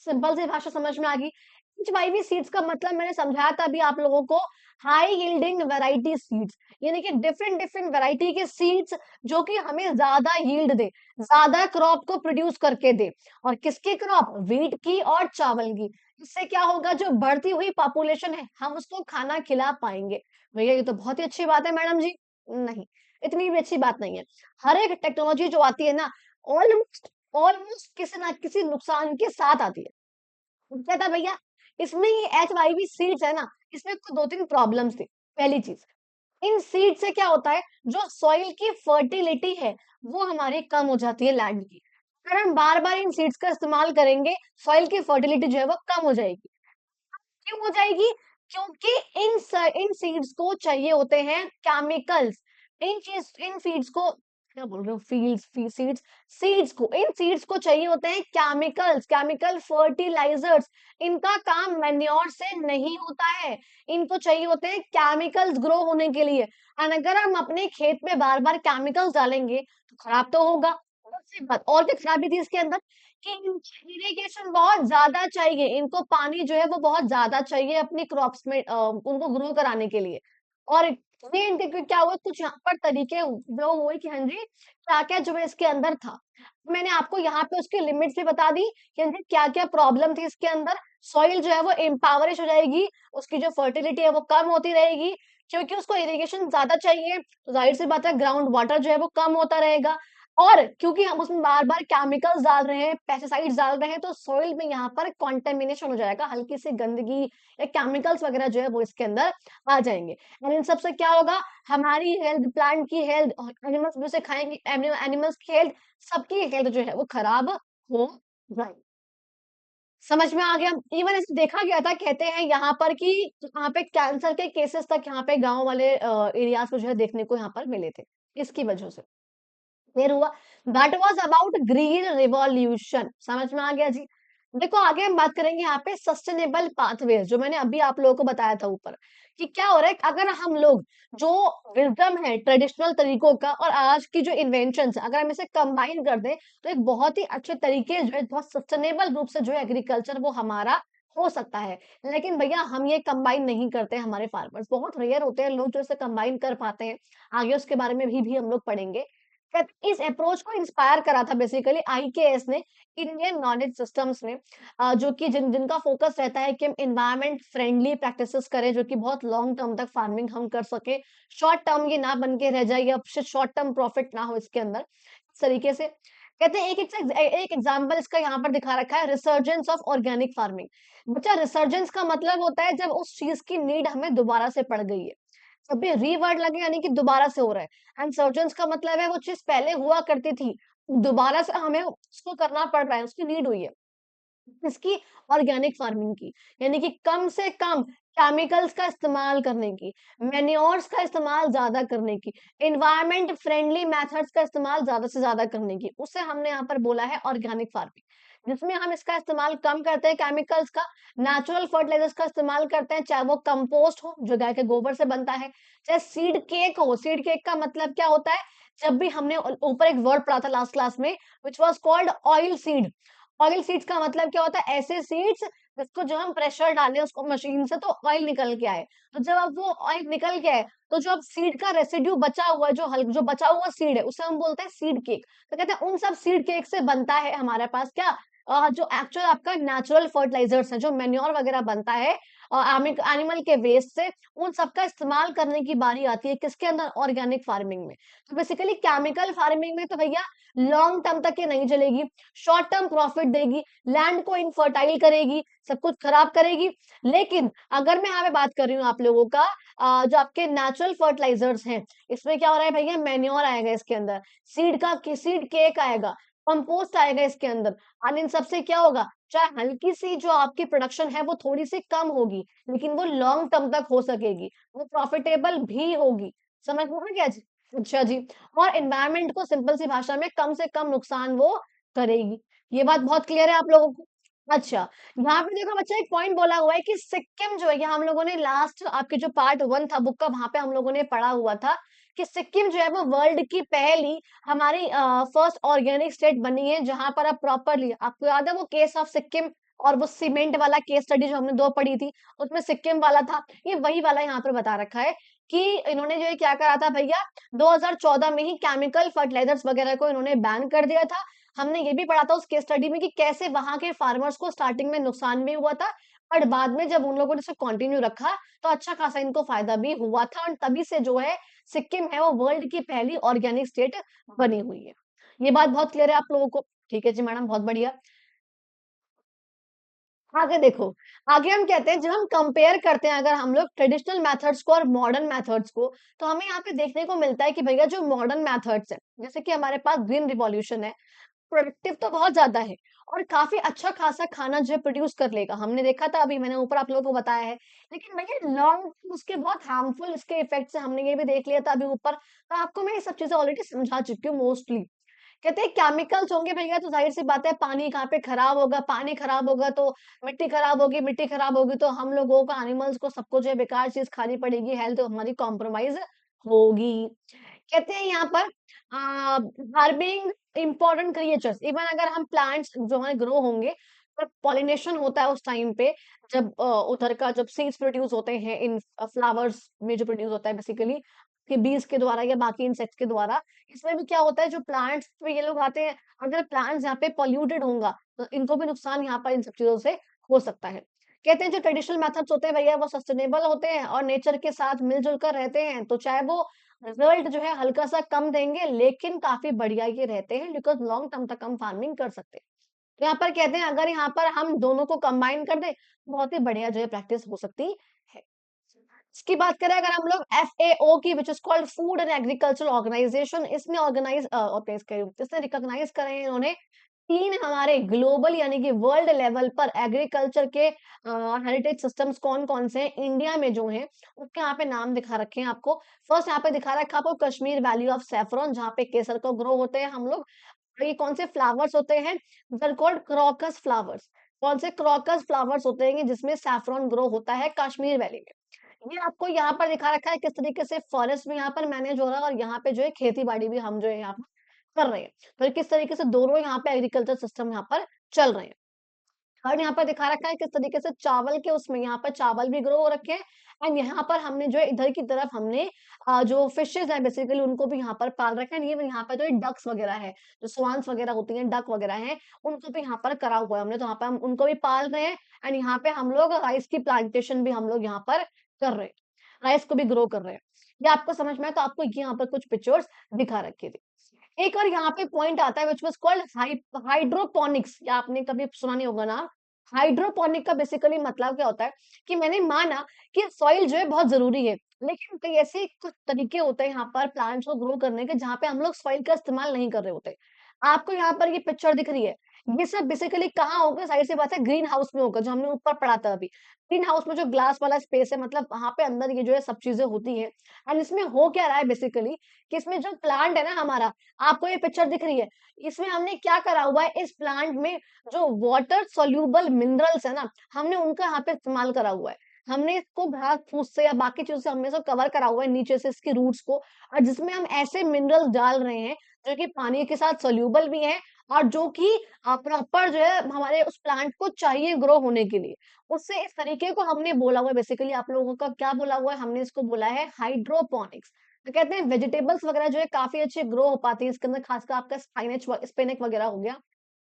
सिंपल सी भाषा समझ में आ गई। HYV सीड्स का मतलब मैंने समझाया था अभी आप लोगों को, हाई यील्डिंग वैरायटी सीड्स, यानी कि डिफरेंट डिफरेंट वैरायटी के सीड्स जो कि हमें ज्यादा यील्ड दे, ज्यादा क्रॉप को प्रोड्यूस करके दे। और किसकी क्रॉप? व्हीट की और चावल की। इससे क्या होगा, जो बढ़ती हुई पॉपुलेशन है हम उसको खाना खिला पाएंगे। भैया ये तो बहुत ही अच्छी बात है मैडम जी। नहीं, इतनी भी अच्छी बात नहीं है। हर एक टेक्नोलॉजी जो आती है ना, ऑलमोस्ट ऑलमोस्ट किसी ना किसी नुकसान के साथ आती है। क्या था भैया, इसमें ये HYV सीड्स है ना, इसमें कुछ दो तीन प्रॉब्लम्स थी। पहली चीज, इन सीड से क्या होता है, जो सॉइल की फर्टिलिटी है वो हमारी कम हो जाती है लैंड की। अगर हम बार बार इन सीड्स का इस्तेमाल करेंगे, सॉइल की फर्टिलिटी जो है वो कम हो जाएगी। क्यों हो जाएगी? क्योंकि इन सीड्स को चाहिए होते हैं केमिकल्स। इन सीड्स को क्या बोल रहे हो, फील्ड्स सीड्स, सीड्स को, इन सीड्स को चाहिए होते हैं केमिकल्स, केमिकल फर्टिलाइजर्स। इनका काम मैन्योर से नहीं होता है, इनको चाहिए होते हैं केमिकल्स ग्रो होने के लिए। और अगर हम अपने खेत में बार बार केमिकल्स डालेंगे तो खराब तो होगा। दूसरी बात और क्या खराबी थी इसके अंदर, कि इरिगेशन बहुत ज्यादा चाहिए, इनको पानी जो है वो बहुत ज्यादा चाहिए अपनी क्रॉप्स में उनको ग्रो कराने के लिए। और ये इनके क्या हुआ, कुछ यहाँ पर तरीके वो हुए कि हाँ जी, क्या-क्या जो है इसके अंदर था। मैंने आपको यहाँ पे उसकी लिमिट्स भी बता दी कि हाँ जी, क्या-क्या प्रॉब्लम थी इसके अंदर। सॉइल जो है वो इम्पावरिश हो जाएगी, उसकी जो फर्टिलिटी है वो कम होती रहेगी, क्योंकि उसको इरिगेशन ज़्यादा चाहिए, तो ज़ाहिर-सी बात है ग्राउंड वाटर जो है वो कम होता रहेगा। और क्योंकि हम उसमें बार-बार केमिकल्स डाल रहे हैं, पेस्टिसाइड्स डाल रहे हैं, तो सॉइल में यहाँ पर कंटामिनेशन हो जाएगा, हल्की-सी गंदगी या केमिकल्स वगैरह जो है वो इसके अंदर आ जाएँगे। और इन सब से क्या होगा, हमारी हेल्थ, प्लांट की हेल्थ और एनिमल्स जो उसे खाएँगे एनिमल्स की हेल्थ, सबकी हेल्थ जो है वो खराब हो जाएगी। समझ में आ गया? इवन ऐसे देखा गया था, कहते हैं यहाँ पर कि यहाँ पे कैंसर के केसेस तक यहाँ पे गाँव वाले एरियाज़ में जो है देखने को यहाँ पर मिले थे, इसकी वजह से। फिर हुआ, that was about green revolution, समझ में आ गया जी? देखो आगे हम बात करेंगे यहाँ पे सस्टेनेबल पाथवेज़, जो मैंने अभी आप लोगों को बताया था ऊपर, कि क्या हो रहा है, अगर हम लोग जो विज़डम है ट्रेडिशनल तरीकों का और आज की जो इन्वेंशन्स है, अगर हम इसे कंबाइन कर दें, तो एक बहुत ही अच्छे तरीके जो है बहुत सस्टेनेबल रूप से जो है एग्रीकल्चर वो हमारा हो सकता है। लेकिन भैया हम ये कंबाइन नहीं करते हैं, हमारे फार्मर्स बहुत रेयर होते हैं लोग जो इसे कंबाइन कर पाते हैं। आगे उसके बारे में भी हम लोग पढ़ेंगे। बट इस अप्रोच को इंस्पायर करा था बेसिकली आईकेएस ने, इंडियन नॉलेज सिस्टम्स ने, जो कि जिनका फोकस रहता है कि हम एनवायरनमेंट फ्रेंडली प्रैक्टिसेस करें, जो कि बहुत लॉन्ग टर्म तक फार्मिंग हम कर सकें, शॉर्ट टर्म ये ना बन के रह जाए या शॉर्ट टर्म प्रॉफिट ना हो इसके अंदर, इस तरीके से कहते हैं। एक एग्जांपल इसका यहाँ पर दिखा रखा है, रिसर्जेंस ऑफ ऑर्गेनिक फार्मिंग। बच्चा, रिसर्जेंस का मतलब होता है जब उस चीज की नीड हमें दोबारा से पड़ गई है, जब भी रीवर्ड लगे यानी कि दोबारा से हो रहा है। एंड सर्जेंस का मतलब है वो चीज पहले हुआ करती थी, दोबारा से हमें उसको करना पड़ रहा है, उसकी नीड हुई है। इसकी ऑर्गेनिक फार्मिंग की, यानी कि कम से कम केमिकल्स का इस्तेमाल करने की, मैन्योर्स का इस्तेमाल ज्यादा करने की, एनवायरमेंट फ्रेंडली मेथड्स का इस्तेमाल ज्यादा से ज्यादा करने की, उसे हमने यहाँ पर बोला है ऑर्गेनिक फार्मिंग, जिसमें हम इसका इस्तेमाल कम करते हैं केमिकल्स का, नेचुरल फर्टिलाइजर्स का इस्तेमाल करते हैं, चाहे वो कंपोस्ट हो जो गाय के गोबर से बनता है, चाहे सीड केक हो। सीड केक का मतलब क्या होता है, जब भी हमने ऊपर एक वर्ड पढ़ा था लास्ट क्लास में, which was called oil seed. Oil seeds का मतलब क्या होता है, ऐसे सीड्स जिसको जो हम प्रेशर डालें उसको मशीन से तो ऑयल निकल के आए। तो जब अब वो ऑयल निकल के आए, तो जो अब सीड का रेसिड्यू बचा हुआ है, जो बचा हुआ सीड है, उसे हम बोलते हैं सीड केक। तो कहते हैं उन सब सीड केक से बनता है हमारे पास क्या, जो एक्चुअल आपका नेचुरल फर्टिलाइजर्स है, जो मैन्योर वगैरह बनता है एनिमल के वेस्ट से, उन सब का इस्तेमाल करने की बारी आती है किसके अंदर, ऑर्गेनिक फार्मिंग में। तो बेसिकली केमिकल फार्मिंग में तो भैया लॉन्ग टर्म तक ये नहीं चलेगी, शॉर्ट टर्म प्रॉफिट देगी, लैंड को इनफर्टाइल करेगी, सब कुछ खराब करेगी। लेकिन अगर मैं यहाँ पे बात कर रही हूँ आप लोगों का, जो आपके नेचुरल फर्टिलाइजर्स हैं, इसमें क्या हो रहा है भैया, मैन्योर आएगा इसके अंदर, सीड केक आएगा, कंपोस्ट आएगा इसके अंदर। और इन सबसे क्या होगा, चाहे हल्की सी जो आपकी प्रोडक्शन है वो थोड़ी सी कम होगी, लेकिन वो लॉन्ग टर्म तक हो सकेगी, वो प्रॉफिटेबल भी होगी। समझ में आ गया जी? अच्छा जी। और एनवायरनमेंट को सिंपल सी भाषा में कम से कम नुकसान वो करेगी। ये बात बहुत क्लियर है आप लोगों को? अच्छा, यहाँ पे देखो बच्चा एक पॉइंट बोला हुआ है कि सिक्किम जो है, ये हम लोगों ने लास्ट आपके जो पार्ट 1 था बुक का, वहाँ पे हम लोगों ने पढ़ा हुआ था कि सिक्किम जो है वो वर्ल्ड की पहली हमारी फर्स्ट ऑर्गेनिक स्टेट बनी है, जहाँ पर अब प्रॉपरली आपको याद है वो केस ऑफ सिक्किम, और वो सीमेंट वाला केस स्टडी जो हमने 2 पढ़ी थी, उसमें सिक्किम वाला था। ये वही वाला यहाँ पर बता रखा है कि इन्होंने जो है क्या करा था भैया, 2014 में ही केमिकल फर्टिलाइजर्स वगैरह को इन्होंने बैन कर दिया था। हमने ये भी पढ़ा था उस केस स्टडी में कि कैसे वहां के फार्मर्स को स्टार्टिंग में नुकसान भी हुआ था, पर बाद में जब उन लोगों ने इसे कंटिन्यू रखा तो अच्छा खासा इनको फायदा भी हुआ था, और तभी से जो है सिक्किम है वो वर्ल्ड की पहली ऑर्गेनिक स्टेट बनी हुई है। ये बात बहुत क्लियर है आप लोगों को? ठीक है जी मैडम, बहुत बढ़िया। आगे देखो, आगे हम कहते हैं जब हम कंपेयर करते हैं, अगर हम लोग ट्रेडिशनल मेथड्स को और मॉडर्न मेथड्स को, तो हमें यहाँ पे देखने को मिलता है कि भैया जो मॉडर्न मेथड्स है, जैसे कि हमारे पास ग्रीन रिवॉल्यूशन है, प्रोडक्टिव तो बहुत ज़्यादा है और काफ़ी अच्छा खासा खाना जो है प्रोड्यूस कर लेगा। हमने देखा था, अभी मैंने ऊपर आप लोगों को बताया है। लेकिन भैया लॉन्ग उसके बहुत हार्मफुल इसके इफ़ेक्ट्स हैं, हमने ये भी देख लिया था अभी ऊपर। तो आपको मैं ये सब चीज़ें ऑलरेडी समझा चुकी हूँ मोस्टली। कहते हैं केमिकल्स होंगे भैया तो ज़ाहिर-सी बात है पानी कहाँ पे खराब होगा, पानी खराब होगा तो मिट्टी खराब होगी तो हम लोगों को, एनिमल्स को, सबको जो है बेकार चीज़ खानी पड़ेगी, हेल्थ हमारी कॉम्प्रोमाइज़ होगी। कहते हैं यहाँ पर हार्बिंग इम्पोर्टेंट क्रिएचर्स, इवन अगर हम प्लांट्स जो हमारे ग्रो होंगे जब पॉलिनेशन होता है उस टाइम पे, जब उधर का जब सीड्स प्रोड्यूस होते हैं इन फ्लावर्स में, जो प्रोड्यूस होता है बेसिकली कि बीज के द्वारा या बाकी इंसेक्ट्स के द्वारा, इसमें भी क्या होता है जो प्लांट्स पे ये लोग आते हैं, अगर प्लांट्स यहाँ पे पॉल्यूटेड होगा तो इनको भी नुकसान यहाँ पर इन सब चीजों से हो सकता है। कहते हैं जो ट्रेडिशनल मेथड्स होते हैं भैया वो सस्टेनेबल होते हैं और नेचर के साथ मिलजुल कर रहते हैं, तो चाहे वो रिजल्ट जो है हल्का सा कम देंगे लेकिन काफी बढ़िया ये रहते हैं, बिकॉज लॉन्ग टर्म तक हम फार्मिंग कर सकते हैं। तो यहाँ पर कहते हैं अगर यहाँ पर हम दोनों को कंबाइन कर दें, बहुत ही बढ़िया जो है प्रैक्टिस हो सकती है। इसकी बात करें अगर हम लोग FAO की, which is called food and agriculture organization, इसने इसने रिकॉग्नाइज करे हैं इन्होंने 3 हमारे ग्लोबल यानी कि वर्ल्ड लेवल पर एग्रीकल्चर के हेरिटेज सिस्टम्स कौन-कौन से हैं इंडिया में जो हैं, उसके यहाँ पे नाम दिखा रखे हैं आपको। फर्स्ट यहाँ पे दिखा रखा है आपको कश्मीर वैली ऑफ सैफरॉन, जहाँ पे केसर को ग्रो होते हैं हम लोग। और ये कौन से फ्लावर्स होते हैं? They are called crocus flowers. कौन से क्रोकस फ्लावर्स होते हैं कि जिसमें सैफरॉन ग्रो होता है कश्मीर वैली में। ये आपको यहाँ पर दिखा रखा है किस तरीके से फॉरेस्ट भी यहाँ पर मैनेज हो रहा है और यहाँ पे जो है खेती-बाड़ी भी हम जो है यहाँ पर कर रहे हैं। तो किस तरीके से दोनों यहाँ पे एग्रीकल्चर सिस्टम यहाँ पर चल रहे हैं। और यहाँ पर दिखा रखा है किस तरीके से चावल के उसमें यहाँ पर चावल भी ग्रो हो रखे हैं एंड यहाँ पर हमने जो है इधर की तरफ हमने जो फिशेज है बेसिकली उनको भी यहाँ पर पाल रखा है। ये यहाँ पर जो डक्स वगैरह है, जो स्वान्स वगैरह होती हैं, डक वगैरह हैं, उनको भी यहाँ पर करा हुआ है हमने, तो यहाँ पर हम उनको भी पाल रहे हैं एंड यहाँ पे हम लोग राइस की प्लांटेशन भी हम लोग यहाँ पर कर रहे हैं, राइस को भी ग्रो कर रहे हैं। ये आपको समझ में आए तो आपको ये यहाँ पर कुछ पिक्चर्स दिखा रखी थी। एक और यहाँ पे पॉइंट आता है व्हिच वाज कॉल्ड हाइड्रोपोनिक्स, या आपने कभी सुना नहीं होगा नाम। हाइड्रोपोनिक का बेसिकली मतलब क्या होता है कि मैंने माना कि सॉइल जो है बहुत जरूरी है, लेकिन कई ऐसे कुछ तरीके होते हैं यहाँ पर प्लांट्स को ग्रो करने के जहाँ पे हम लोग सॉइल का इस्तेमाल नहीं कर रहे होते। आपको यहाँ पर ये पिक्चर दिख रही है, ये सब बेसिकली कहाँ होगा? जाहिर सी बात है ग्रीन हाउस में होगा, जो हमने ऊपर पढ़ा था अभी। ग्रीन हाउस में जो ग्लास वाला स्पेस है, मतलब वहां पे अंदर ये जो है सब चीजें होती है। एंड इसमें हो क्या रहा है बेसिकली कि इसमें जो प्लांट है ना हमारा, आपको ये पिक्चर दिख रही है, इसमें हमने क्या करा हुआ है, इस प्लांट में जो वाटर सोल्यूबल मिनरल्स है ना, हमने उनका यहाँ पे इस्तेमाल करा हुआ है। हमने इसको घास फूस से या बाकी चीजों से हमने इसको कवर करा हुआ है नीचे से इसकी रूट्स को, और जिसमें हम ऐसे मिनरल्स डाल रहे हैं जो कि पानी के साथ सोल्यूबल भी है और जो कि प्रॉपर जो है हमारे उस प्लांट को चाहिए ग्रो होने के लिए। उससे इस तरीके को हमने बोला हुआ है, बेसिकली आप लोगों का क्या बोला हुआ है, हमने इसको बोला है हाइड्रोपोनिक्स। तो कहते हैं वेजिटेबल्स वगैरह जो है काफी अच्छे ग्रो हो पाती है इसके अंदर, खासकर आपका स्पिनच वगैरह हो गया,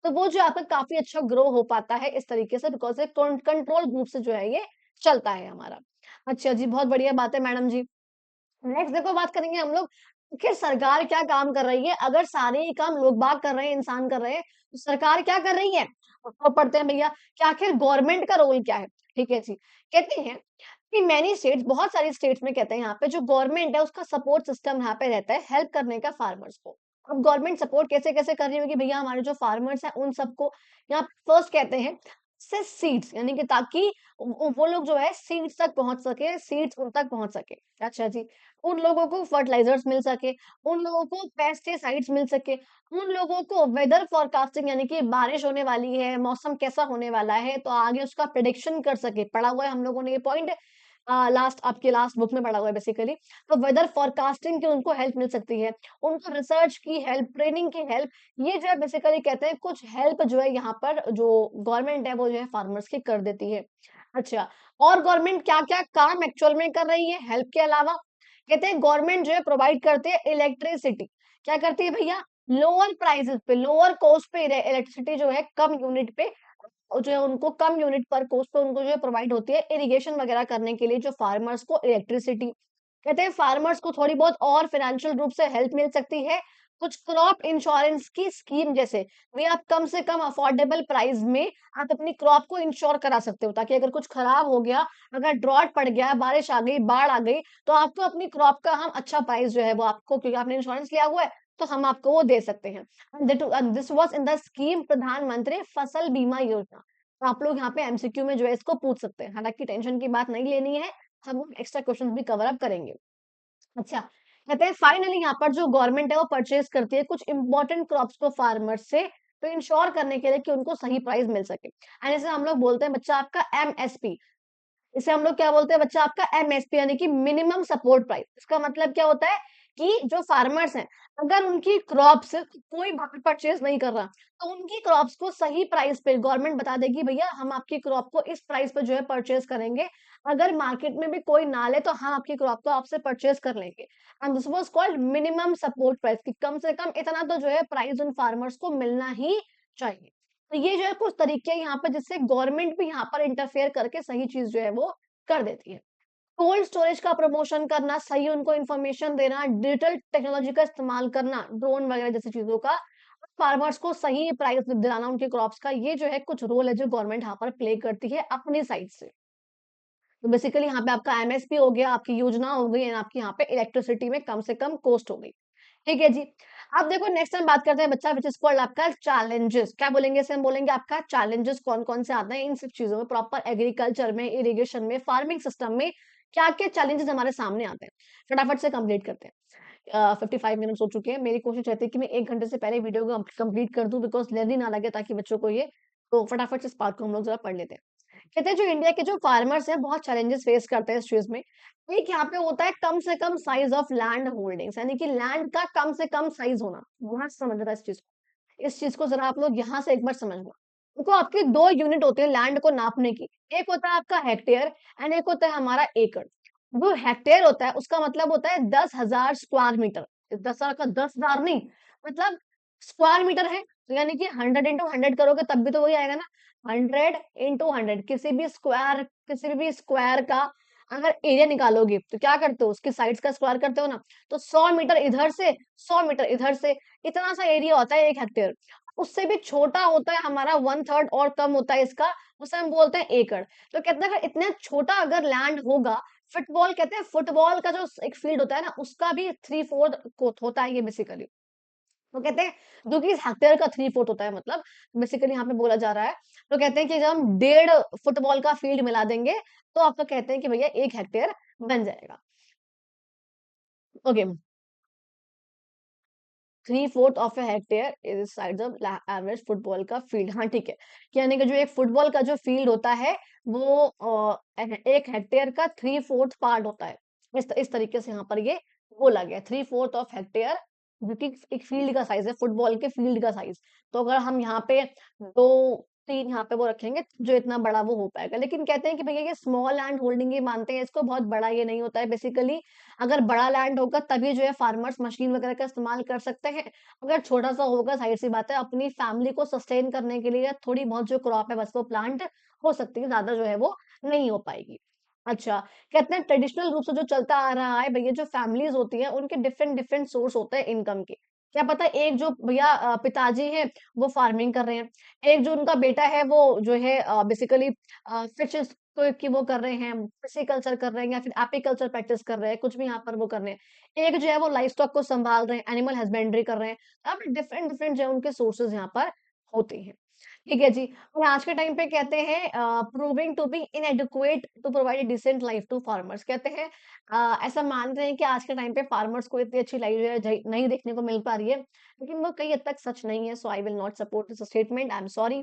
तो वो जो आपका काफी अच्छा ग्रो हो पाता है इस तरीके से, बिकॉज कंट्रोल ग्रुप से जो है ये चलता है हमारा। अच्छा जी, बहुत बढ़िया बात है मैडम जी। नेक्स्ट देखो बात करेंगे हम लोग कि सरकार क्या काम कर रही है। अगर सारे ही काम लोग बाग कर रहे हैं, इंसान कर रहे हैं, तो सरकार क्या कर रही है? तो पढ़ते हैं भैया कि आखिर गवर्नमेंट का रोल क्या है। ठीक है जी, कहते हैं कि मैनी स्टेट्स, बहुत सारी स्टेट्स में कहते हैं यहाँ पे जो गवर्नमेंट है उसका सपोर्ट सिस्टम यहाँ पे रहता है हेल्प करने का फार्मर्स को। अब गवर्नमेंट सपोर्ट कैसे कैसे कर रही होगी भैया हमारे जो फार्मर्स हैं उन सबको, यहाँ फर्स्ट कहते हैं से सीड्स, यानी कि ताकि वो लोग जो है सीड्स तक पहुंच सके, सीड्स उन तक पहुंच सके। अच्छा जी, उन लोगों को फर्टिलाइजर्स मिल सके, उन लोगों को पेस्टिसाइड्स मिल सके, उन लोगों को वेदर फोरकास्टिंग, यानी कि बारिश होने वाली है, मौसम कैसा होने वाला है, तो आगे उसका प्रिडिक्शन कर सके। पढ़ा हुआ है हम लोगों ने ये पॉइंट, लास्ट आपके लास्ट बुक में पढ़ा हुआ है बेसिकली। तो वेदर फोरकास्टिंग की उनको हेल्प मिल सकती है, उनको रिसर्च की हेल्प, ट्रेनिंग की हेल्प, ये जो है बेसिकली कहते हैं कुछ हेल्प जो है यहाँ पर जो गवर्नमेंट है वो जो है फार्मर्स की कर देती है। अच्छा, और गवर्नमेंट क्या-क्या काम एक्चुअल में कर रही है हेल्प के अलावा? कहते हैं गवर्नमेंट जो है प्रोवाइड करती है इलेक्ट्रिसिटी। क्या करती है भैया? लोअर प्राइसेस पे, लोअर कॉस्ट पे इलेक्ट्रिसिटी जो है कम यूनिट पे, और जो है उनको कम यूनिट पर कॉस्ट पे उनको जो है प्रोवाइड होती है इरिगेशन वगैरह करने के लिए जो फार्मर्स को इलेक्ट्रिसिटी। कहते हैं फार्मर्स को थोड़ी बहुत और फाइनेंशियल रूप से हेल्प मिल सकती है, कुछ क्रॉप इंश्योरेंस की स्कीम जैसे, वे आप कम से कम अफोर्डेबल प्राइस में आप अपनी क्रॉप को इंश्योर करा सकते हो, ताकि अगर कुछ खराब हो गया, अगर ड्रॉट पड़ गया, बारिश आ गई, बाढ़ आ गई, तो आपको अपनी क्रॉप का हम अच्छा प्राइस जो है वो आपको, क्योंकि आपने इंश्योरेंस लिया हुआ है, तो हम आपको वो दे सकते हैं। This was in the scheme प्रधानमंत्री फसल बीमा योजना। तो आप लोग यहाँ पे एमसीक्यू में जो है इसको पूछ सकते हैं, हालांकि टेंशन की बात नहीं लेनी है, हम एक्स्ट्रा क्वेश्चन भी कवर अप करेंगे। अच्छा, कहते हैं फाइनली यहाँ पर जो गवर्नमेंट है वो परचेज करती है कुछ इंपॉर्टेंट क्रॉप्स को फार्मर्स से, तो इंश्योर करने के लिए कि उनको सही प्राइस मिल सके। एंड इसे हम लोग बोलते हैं बच्चा आपका एमएसपी। इसे हम लोग क्या बोलते हैं बच्चा आपका एमएसपी, यानी कि मिनिमम सपोर्ट प्राइस। इसका मतलब क्या होता है कि जो फार्मर्स हैं, अगर उनकी क्रॉप्स कोई बाहर परचेज़ नहीं कर रहा, तो उनकी क्रॉप्स को सही प्राइस पे गवर्नमेंट बता देगी, भैया हम आपकी क्रॉप को इस प्राइस पे जो है परचेज़ करेंगे। अगर मार्केट में भी कोई ना ले तो हम आपकी क्रॉप को आपसे परचेज़ कर लेंगे। And this was called minimum support price कि कम से कम इतना तो जो है प्राइस उन फार्मर्स को मिलना ही चाहिए। तो ये जो है कुछ तरीके हैं यहाँ पे जिससे गवर्नमेंट भी यहाँ पर इंटरफेयर करके सही चीज़ जो है वो कर देती है। कोल्ड स्टोरेज का प्रमोशन करना, सही उनको इन्फॉर्मेशन देना, डिजिटल टेक्नोलॉजी का इस्तेमाल करना, ड्रोन वगैरह जैसी चीज़ों का, फार्मर्स को सही प्राइस दिलाना उनके क्रॉप्स का, ये जो है कुछ रोल है जो गवर्नमेंट यहाँ पर प्ले करती है अपनी साइड से। तो बेसिकली यहाँ पे आपका एमएसपी हो गया, आपकी योजना हो गई एंड आपकी यहाँ पे इलेक्ट्रिसिटी में कम से कम कॉस्ट हो गई। ठीक है जी। अब देखो नेक्स्ट हम बात करते हैं बच्चा व्हिच इज़ कॉल्ड आपका चैलेंजेस। क्या बोलेंगे इसे हम बोलेंगे आपका चैलेंजेस कौन-कौन से आते हैं इन सब चीज़ों में प्रॉपर एग्रीकल्चर में, इरिगेशन में, फार्मिंग सिस्टम में क्या-क्या चैलेंजेस हमारे सामने आते हैं। फटाफट से कंप्लीट करते हैं। 55 मिनट्स हो चुके हैं। मेरी कोशिश रहती है कि मैं 1 घंटे से पहले वीडियो को कंप्लीट कर दूँ बिकॉज़ लेंथी ना लगे ताकि बच्चों को ये तो फटाफट से इस पार्ट को हम लोग ज़रा पढ़ लेते हैं। कहते हैं जो इंडिया के जो फार्मर्स हैं बहुत चैलेंजेस फेस करते हैं इस चीज़ में। एक यहाँ पे होता है कम से कम साइज़ ऑफ लैंड होल्डिंग्स यानी कि लैंड का कम से कम साइज़ होना। बहुत समझना इस चीज़ को। इस चीज़ को ज़रा आप लोग यहाँ से एक बार समझना। देखो आपकी 2 यूनिट होती है लैंड को नापने की। एक होता है आपका हेक्टेयर एंड एक होता है हमारा एकड़। जो हेक्टेयर होता है उसका मतलब होता है 10,000 स्क्वायर मीटर। 10,000 का 10,000 नहीं मतलब स्क्वायर मीटर है तो यानी कि 100 इंटू 100 करोगे तब भी तो वही आएगा ना। 100 इंटू 100 किसी भी स्क्वायर का अगर एरिया निकालोगे तो क्या करते हो उसकी साइड्स का स्क्वायर करते हो ना। तो 100 मीटर इधर से 100 मीटर इधर से इतना सा एरिया होता है 1 हेक्टेयर। उससे भी छोटा होता है हमारा 1/3 और कम होता है इसका उसे हम बोलते हैं एकड़। तो कहते हैं अगर इतना छोटा अगर लैंड होगा फुटबॉल कहते हैं फुटबॉल का जो एक फील्ड होता है ना उसका भी 3/4 कोत होता है ये बेसिकली। तो कहते हैं जो कि इस हेक्टेयर का 3/4 होता है मतलब बेसिकली यहाँ पे बोला जा रहा है। तो कहते हैं कि जब हम 1.5 फुटबॉल का फील्ड मिला देंगे तो आपका कहते हैं कि भैया 1 हेक्टेयर बन जाएगा। Okay 3/4 of a hectare is size of average football का फील्ड। हाँ ठीक है यानी कि जो एक फुटबॉल का जो फील्ड होता है वो 1 हेक्टेयर का 3/4 पार्ट होता है। इस तरीके से यहाँ पर ये बोला गया 3/4 ऑफ हेक्टेयर जो कि एक फील्ड का साइज है फुटबॉल के फील्ड का साइज। तो अगर हम यहाँ पे 2-3 यहाँ पे वो रखेंगे जो इतना बड़ा वो हो पाएगा। लेकिन कहते हैं कि भैया ये स्मॉल लैंड होल्डिंग ही मानते हैं इसको बहुत बड़ा ये नहीं होता है बेसिकली। अगर बड़ा लैंड होगा तभी जो है फार्मर्स मशीन वगैरह का इस्तेमाल कर सकते हैं। अगर छोटा-सा होगा ज़ाहिर-सी बात है अपनी फैमिली को सस्टेन करने के लिए थोड़ी बहुत जो क्रॉप है बस वो प्लांट हो सकती है, ज़्यादा जो है वो नहीं हो पाएगी। अच्छा, कहते हैं ट्रेडिशनल रूप से जो चलता आ रहा है भैया जो फैमिलीज़ होती हैं उनके डिफरेंट डिफरेंट सोर्स होते हैं इनकम के। क्या पता एक जो भैया पिताजी हैं वो फार्मिंग कर रहे हैं। एक जो उनका बेटा है वो जो है बेसिकली फिशेज़ को की वो कर रहे हैं, पिस्सीकल्चर कर रहे हैं या फिर एपीकल्चर प्रैक्टिस कर रहे हैं, कुछ भी यहाँ पर वो कर रहे हैं। एक जो है वो लाइवस्टॉक को संभाल रहे हैं, एनिमल हस्बेंड्री कर रहे हैं। अब डिफरेंट डिफरेंट जो है उनके सोर्सेज़ यहाँ पर होते हैं। ठीक है जी। और आज के टाइम पे कहते हैं proving to be inadequate to provide a decent life to farmers कहते हैं ऐसा मान रहे हैं कि आज के टाइम पे फार्मर्स को इतनी अच्छी लाइफ जो है नहीं देखने को मिल पा रही है। लेकिन वो कई हद तक सच नहीं है। So I will not support this statement. I am sorry.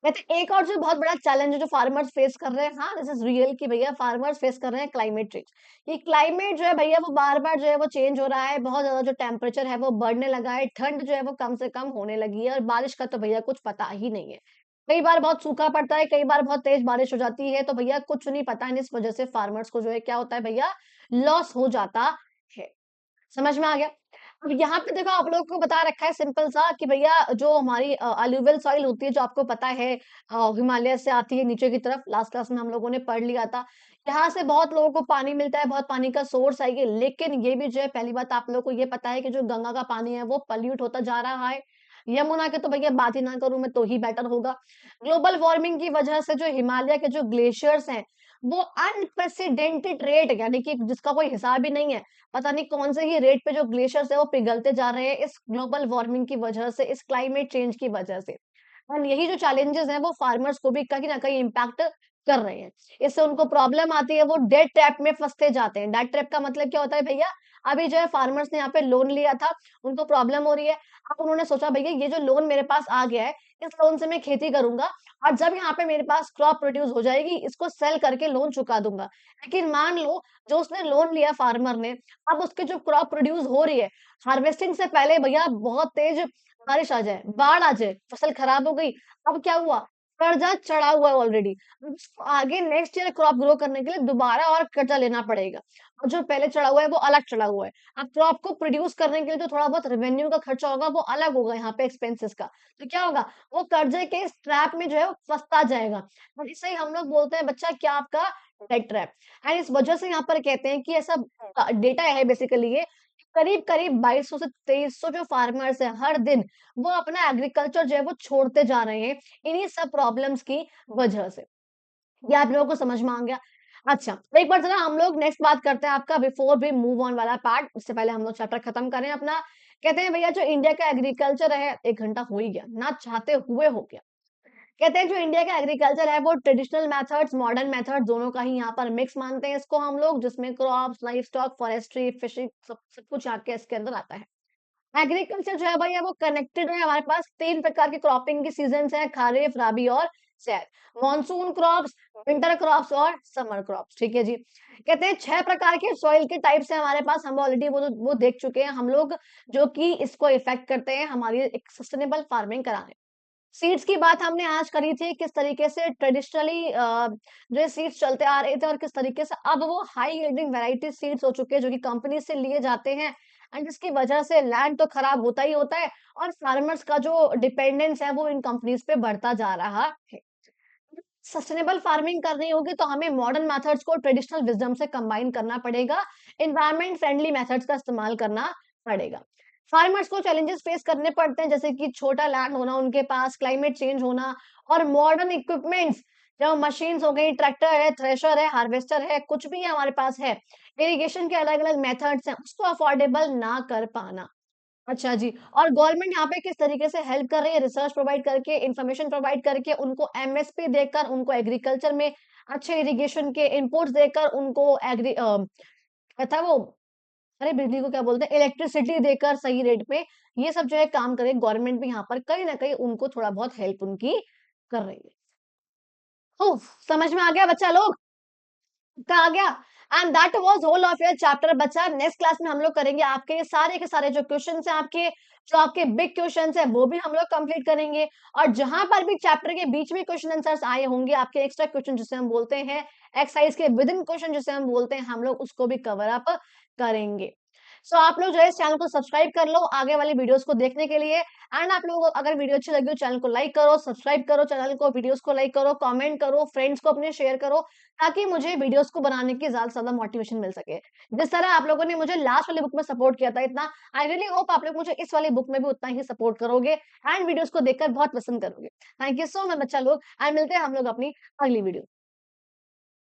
कहते हैं एक और जो बहुत बड़ा चैलेंज है जो फार्मर्स फेस कर रहे हैं हाँ दिस इज रियल कि भैया फार्मर्स फेस कर रहे हैं क्लाइमेट चेंज। ये क्लाइमेट जो है भैया वो बार-बार जो है वो चेंज हो रहा है। बहुत ज़्यादा जो टेम्परेचर है वो बढ़ने लगा है। ठंड जो है वो कम से कम होने लगी है और बारिश का तो भैया कुछ पता ही नहीं है। कई बार बहुत सूखा पड़ता है, कई बार बहुत तेज बारिश हो जाती है। तो भैया कुछ नहीं पता है इस वजह से फार्मर्स को जो है क्या होता है भैया लॉस हो जाता है। समझ में आ गया? अब यहाँ पे देखो आप लोगों को बता रखा है सिंपल सा कि भैया जो हमारी अलूवियल सॉइल होती है जो आपको पता है हिमालय से आती है नीचे की तरफ लास्ट क्लास में हम लोगों ने पढ़ लिया था। यहाँ से बहुत लोगों को पानी मिलता है, बहुत पानी का सोर्स है ये लेकिन ये भी जो है पहली बात आप लोगों को ये पता है कि जो गंगा का पानी है वो पॉल्यूट होता जा रहा है। यमुना के तो भैया बात ही ना करूँ मैं तो ही बेटर होगा। ग्लोबल वार्मिंग की वजह से जो हिमालय के जो ग्लेशियर्स हैं वो अनप्रेसिडेंटेड रेट यानी कि जिसका कोई हिसाब ही नहीं है। पता नहीं कौन से ही रेट पे जो ग्लेशियर्स है वो पिघलते जा रहे हैं इस ग्लोबल वार्मिंग की वजह से, इस क्लाइमेट चेंज की वजह से। और यही जो चैलेंजेस हैं वो फार्मर्स को भी कहीं न कहीं इम्पैक्ट कर रहे हैं। इससे उनको प्रॉब्लम आती है, वो डेट ट्रैप में फँसते जाते हैं। डेट ट्रैप का मतलब क्या होता है भैया, अभी जो है फार्मर्स ने यहाँ पे लोन लिया था, उनको प्रॉब्लम हो रही है। अब उन्होंने सोचा भैया ये जो लोन मेरे पास आ गया है, इस लोन से मैं खेती करूँगा और जब यहाँ पे मेरे पास क्रॉप प्रोड्यूस हो जाएगी, इसको सेल करके लोन चुका दूँगा। लेकिन मान लो जो उसने लोन लिया फार्मर ने, अब उसकी जो क्रॉप प्रोड्यूस हो रही है, हार्वेस्टिंग से पहले भैया बहुत तेज़ बारिश आ जाए, बाढ़ आ जाए, फसल खराब हो गई। अब क्या हुआ? कर्जा चढ़ा हुआ है ऑलरेडी। अब उसको आगे नेक्स्ट ईयर क्रॉप ग्रो करने के लिए दोबारा और कर्जा लेना पड़ेगा और जो पहले चढ़ा हुआ है वो अलग चढ़ा हुआ है। अब क्रॉप को प्रोड्यूस करने के लिए जो थोड़ा बहुत रेवेन्यू का खर्चा होगा वो अलग होगा यहाँ पे एक्सपेंसेस का। तो क्या होगा? वो कर्जे के इस ट्रैप में जो है वो फँसता जाएगा और इसे ही हम लोग बोलते हैं बच्चा क्या आपका डेट ट्रैप। एंड इस वजह से यहाँ पर कहते हैं कि ऐसा डेटा है बेसिकली ये करीब-करीब 2200 से 2300 जो फार्मर्स हैं हर दिन वो अपना एग्रीकल्चर जो है वो छोड़ते जा रहे हैं इन्हीं सब प्रॉब्लम्स की वजह से। ये आप लोगों को समझ में आ गया? अच्छा, एक बार ज़रा हम लोग नेक्स्ट बात करते हैं आपका बिफोर वी मूव ऑन वाला पार्ट, उससे पहले हम लोग चैप्टर खत्म करें अपना। कहते हैं भैया जो इंडिया का एग्रीकल्चर है 1 घंटा हो ही गया, ना चाहते हुए हो गया। कहते हैं जो इंडिया का एग्रीकल्चर है वो ट्रेडिशनल मेथड्स, मॉडर्न मेथड दोनों का ही यहाँ पर मिक्स मानते हैं इसको हम लोग जिसमें क्रॉप्स, लाइवस्टॉक, फॉरेस्ट्री, फिशिंग सब सब कुछ आके इसके अंदर आता है। एग्रीकल्चर जो है भैया वो कनेक्टेड है हमारे पास 3 प्रकार के क्रॉपिंग की सीजन्स हैं खरीफ, रबी और ज़ैद। मॉनसून क्रॉप्स, विंटर क्रॉप्स और समर क्रॉप्स, ठीक है जी। कहते हैं 6 प्रकार के सॉइल के टाइप्स हैं हमारे पास, हम ऑलरेडी वो देख चुके हैं हम लोग जो कि इसको इफेक्ट करते हैं हमारी एक सस्टेनेबल फार्मिंग कराने। सीड्स की बात हमने आज करी थी किस तरीके से ट्रेडिशनली जो सीड्स चलते आ रहे थे और किस तरीके से अब वो हाई यील्डिंग वैरायटी सीड्स हो चुके हैं जो कि कंपनी से लिए जाते हैं एंड जिसकी वजह से लैंड तो खराब होता ही होता है और फार्मर्स का जो डिपेंडेंस है वो इन कंपनीज पे बढ़ता जा रहा है। सस्टेनेबल फार्मिंग करनी होगी तो हमें मॉडर्न मेथड्स को ट्रेडिशनल विजडम से कंबाइन करना पड़ेगा, एनवायरनमेंट फ्रेंडली मेथड्स का इस्तेमाल करना पड़ेगा। फार्मर्स को चैलेंजेस फेस करने पड़ते हैं जैसे कि छोटा लैंड होना उनके पास, क्लाइमेट चेंज होना और मॉडर्न इक्विपमेंट्स जो मशीन्स हो गई, ट्रैक्टर है, थ्रेशर है, हार्वेस्टर है, कुछ भी हमारे पास है। इरिगेशन के अलग-अलग मेथड्स हैं, उसको अफोर्डेबल ना कर पाना। अच्छा जी, और गवर्नमेंट यहाँ पे किस तरीके से हेल्प कर रही है रिसर्च प्रोवाइड करके, इन्फॉर्मेशन प्रोवाइड करके, उनको एमएसपी देकर, उनको एग्रीकल्चर में अच्छे इरिगेशन के इनपुट्स देकर, उनको क्या था वो अरे बिजली को क्या बोलते हैं इलेक्ट्रिसिटी देकर सही रेट पे, ये सब जो है काम करे गवर्नमेंट भी यहाँ पर कहीं न कहीं उनको थोड़ा बहुत हेल्प उनकी कर रही है। ओह! समझ में आ गया बच्चा लोग? का आ गया and that was whole of your chapter बच्चा नेक्स्ट क्लास में हम लोग करेंगे आपके ये सारे के सारे जो क्वेश्चंस हैं आपके जो आपके बिग क्वेश्चंस हैं वो भी हम लोग कंप्लीट करेंगे और जहां पर भी चैप्टर के बीच में क्वेश्चन आंसर्स आए होंगे आपके एक्स्ट्रा क्वेश्चन जिसे हम बोलते हैं एक्सरसाइज के विद इन क्वेश्चन जिसे हम बोलते हैं हम लोग उसको भी कवर अप करेंगे। सो आप लोग जो है इस चैनल को सब्सक्राइब कर लो आगे वाली वीडियोस को देखने के लिए एंड आप लोगों को अगर वीडियो अच्छी लगी हो चैनल को लाइक करो, सब्सक्राइब करो चैनल को, वीडियोस को लाइक करो, कमेंट करो, फ्रेंड्स को अपने शेयर करो ताकि मुझे वीडियोस को बनाने की ज़्यादा से ज़्यादा मोटिवेशन मिल सके। जिस तरह आप लोगों ने मुझे लास्ट वाली बुक में सपोर्ट किया था इतना, आई रियली होप आप लोग मुझे इस वाली बुक में भी उतना ही सपोर्ट करोगे एंड वीडियोस को देखकर बहुत पसंद करोगे। थैंक यू सो मच बच्चा लोग एंड मिलते हैं हम लोग अपनी अगली वीडियो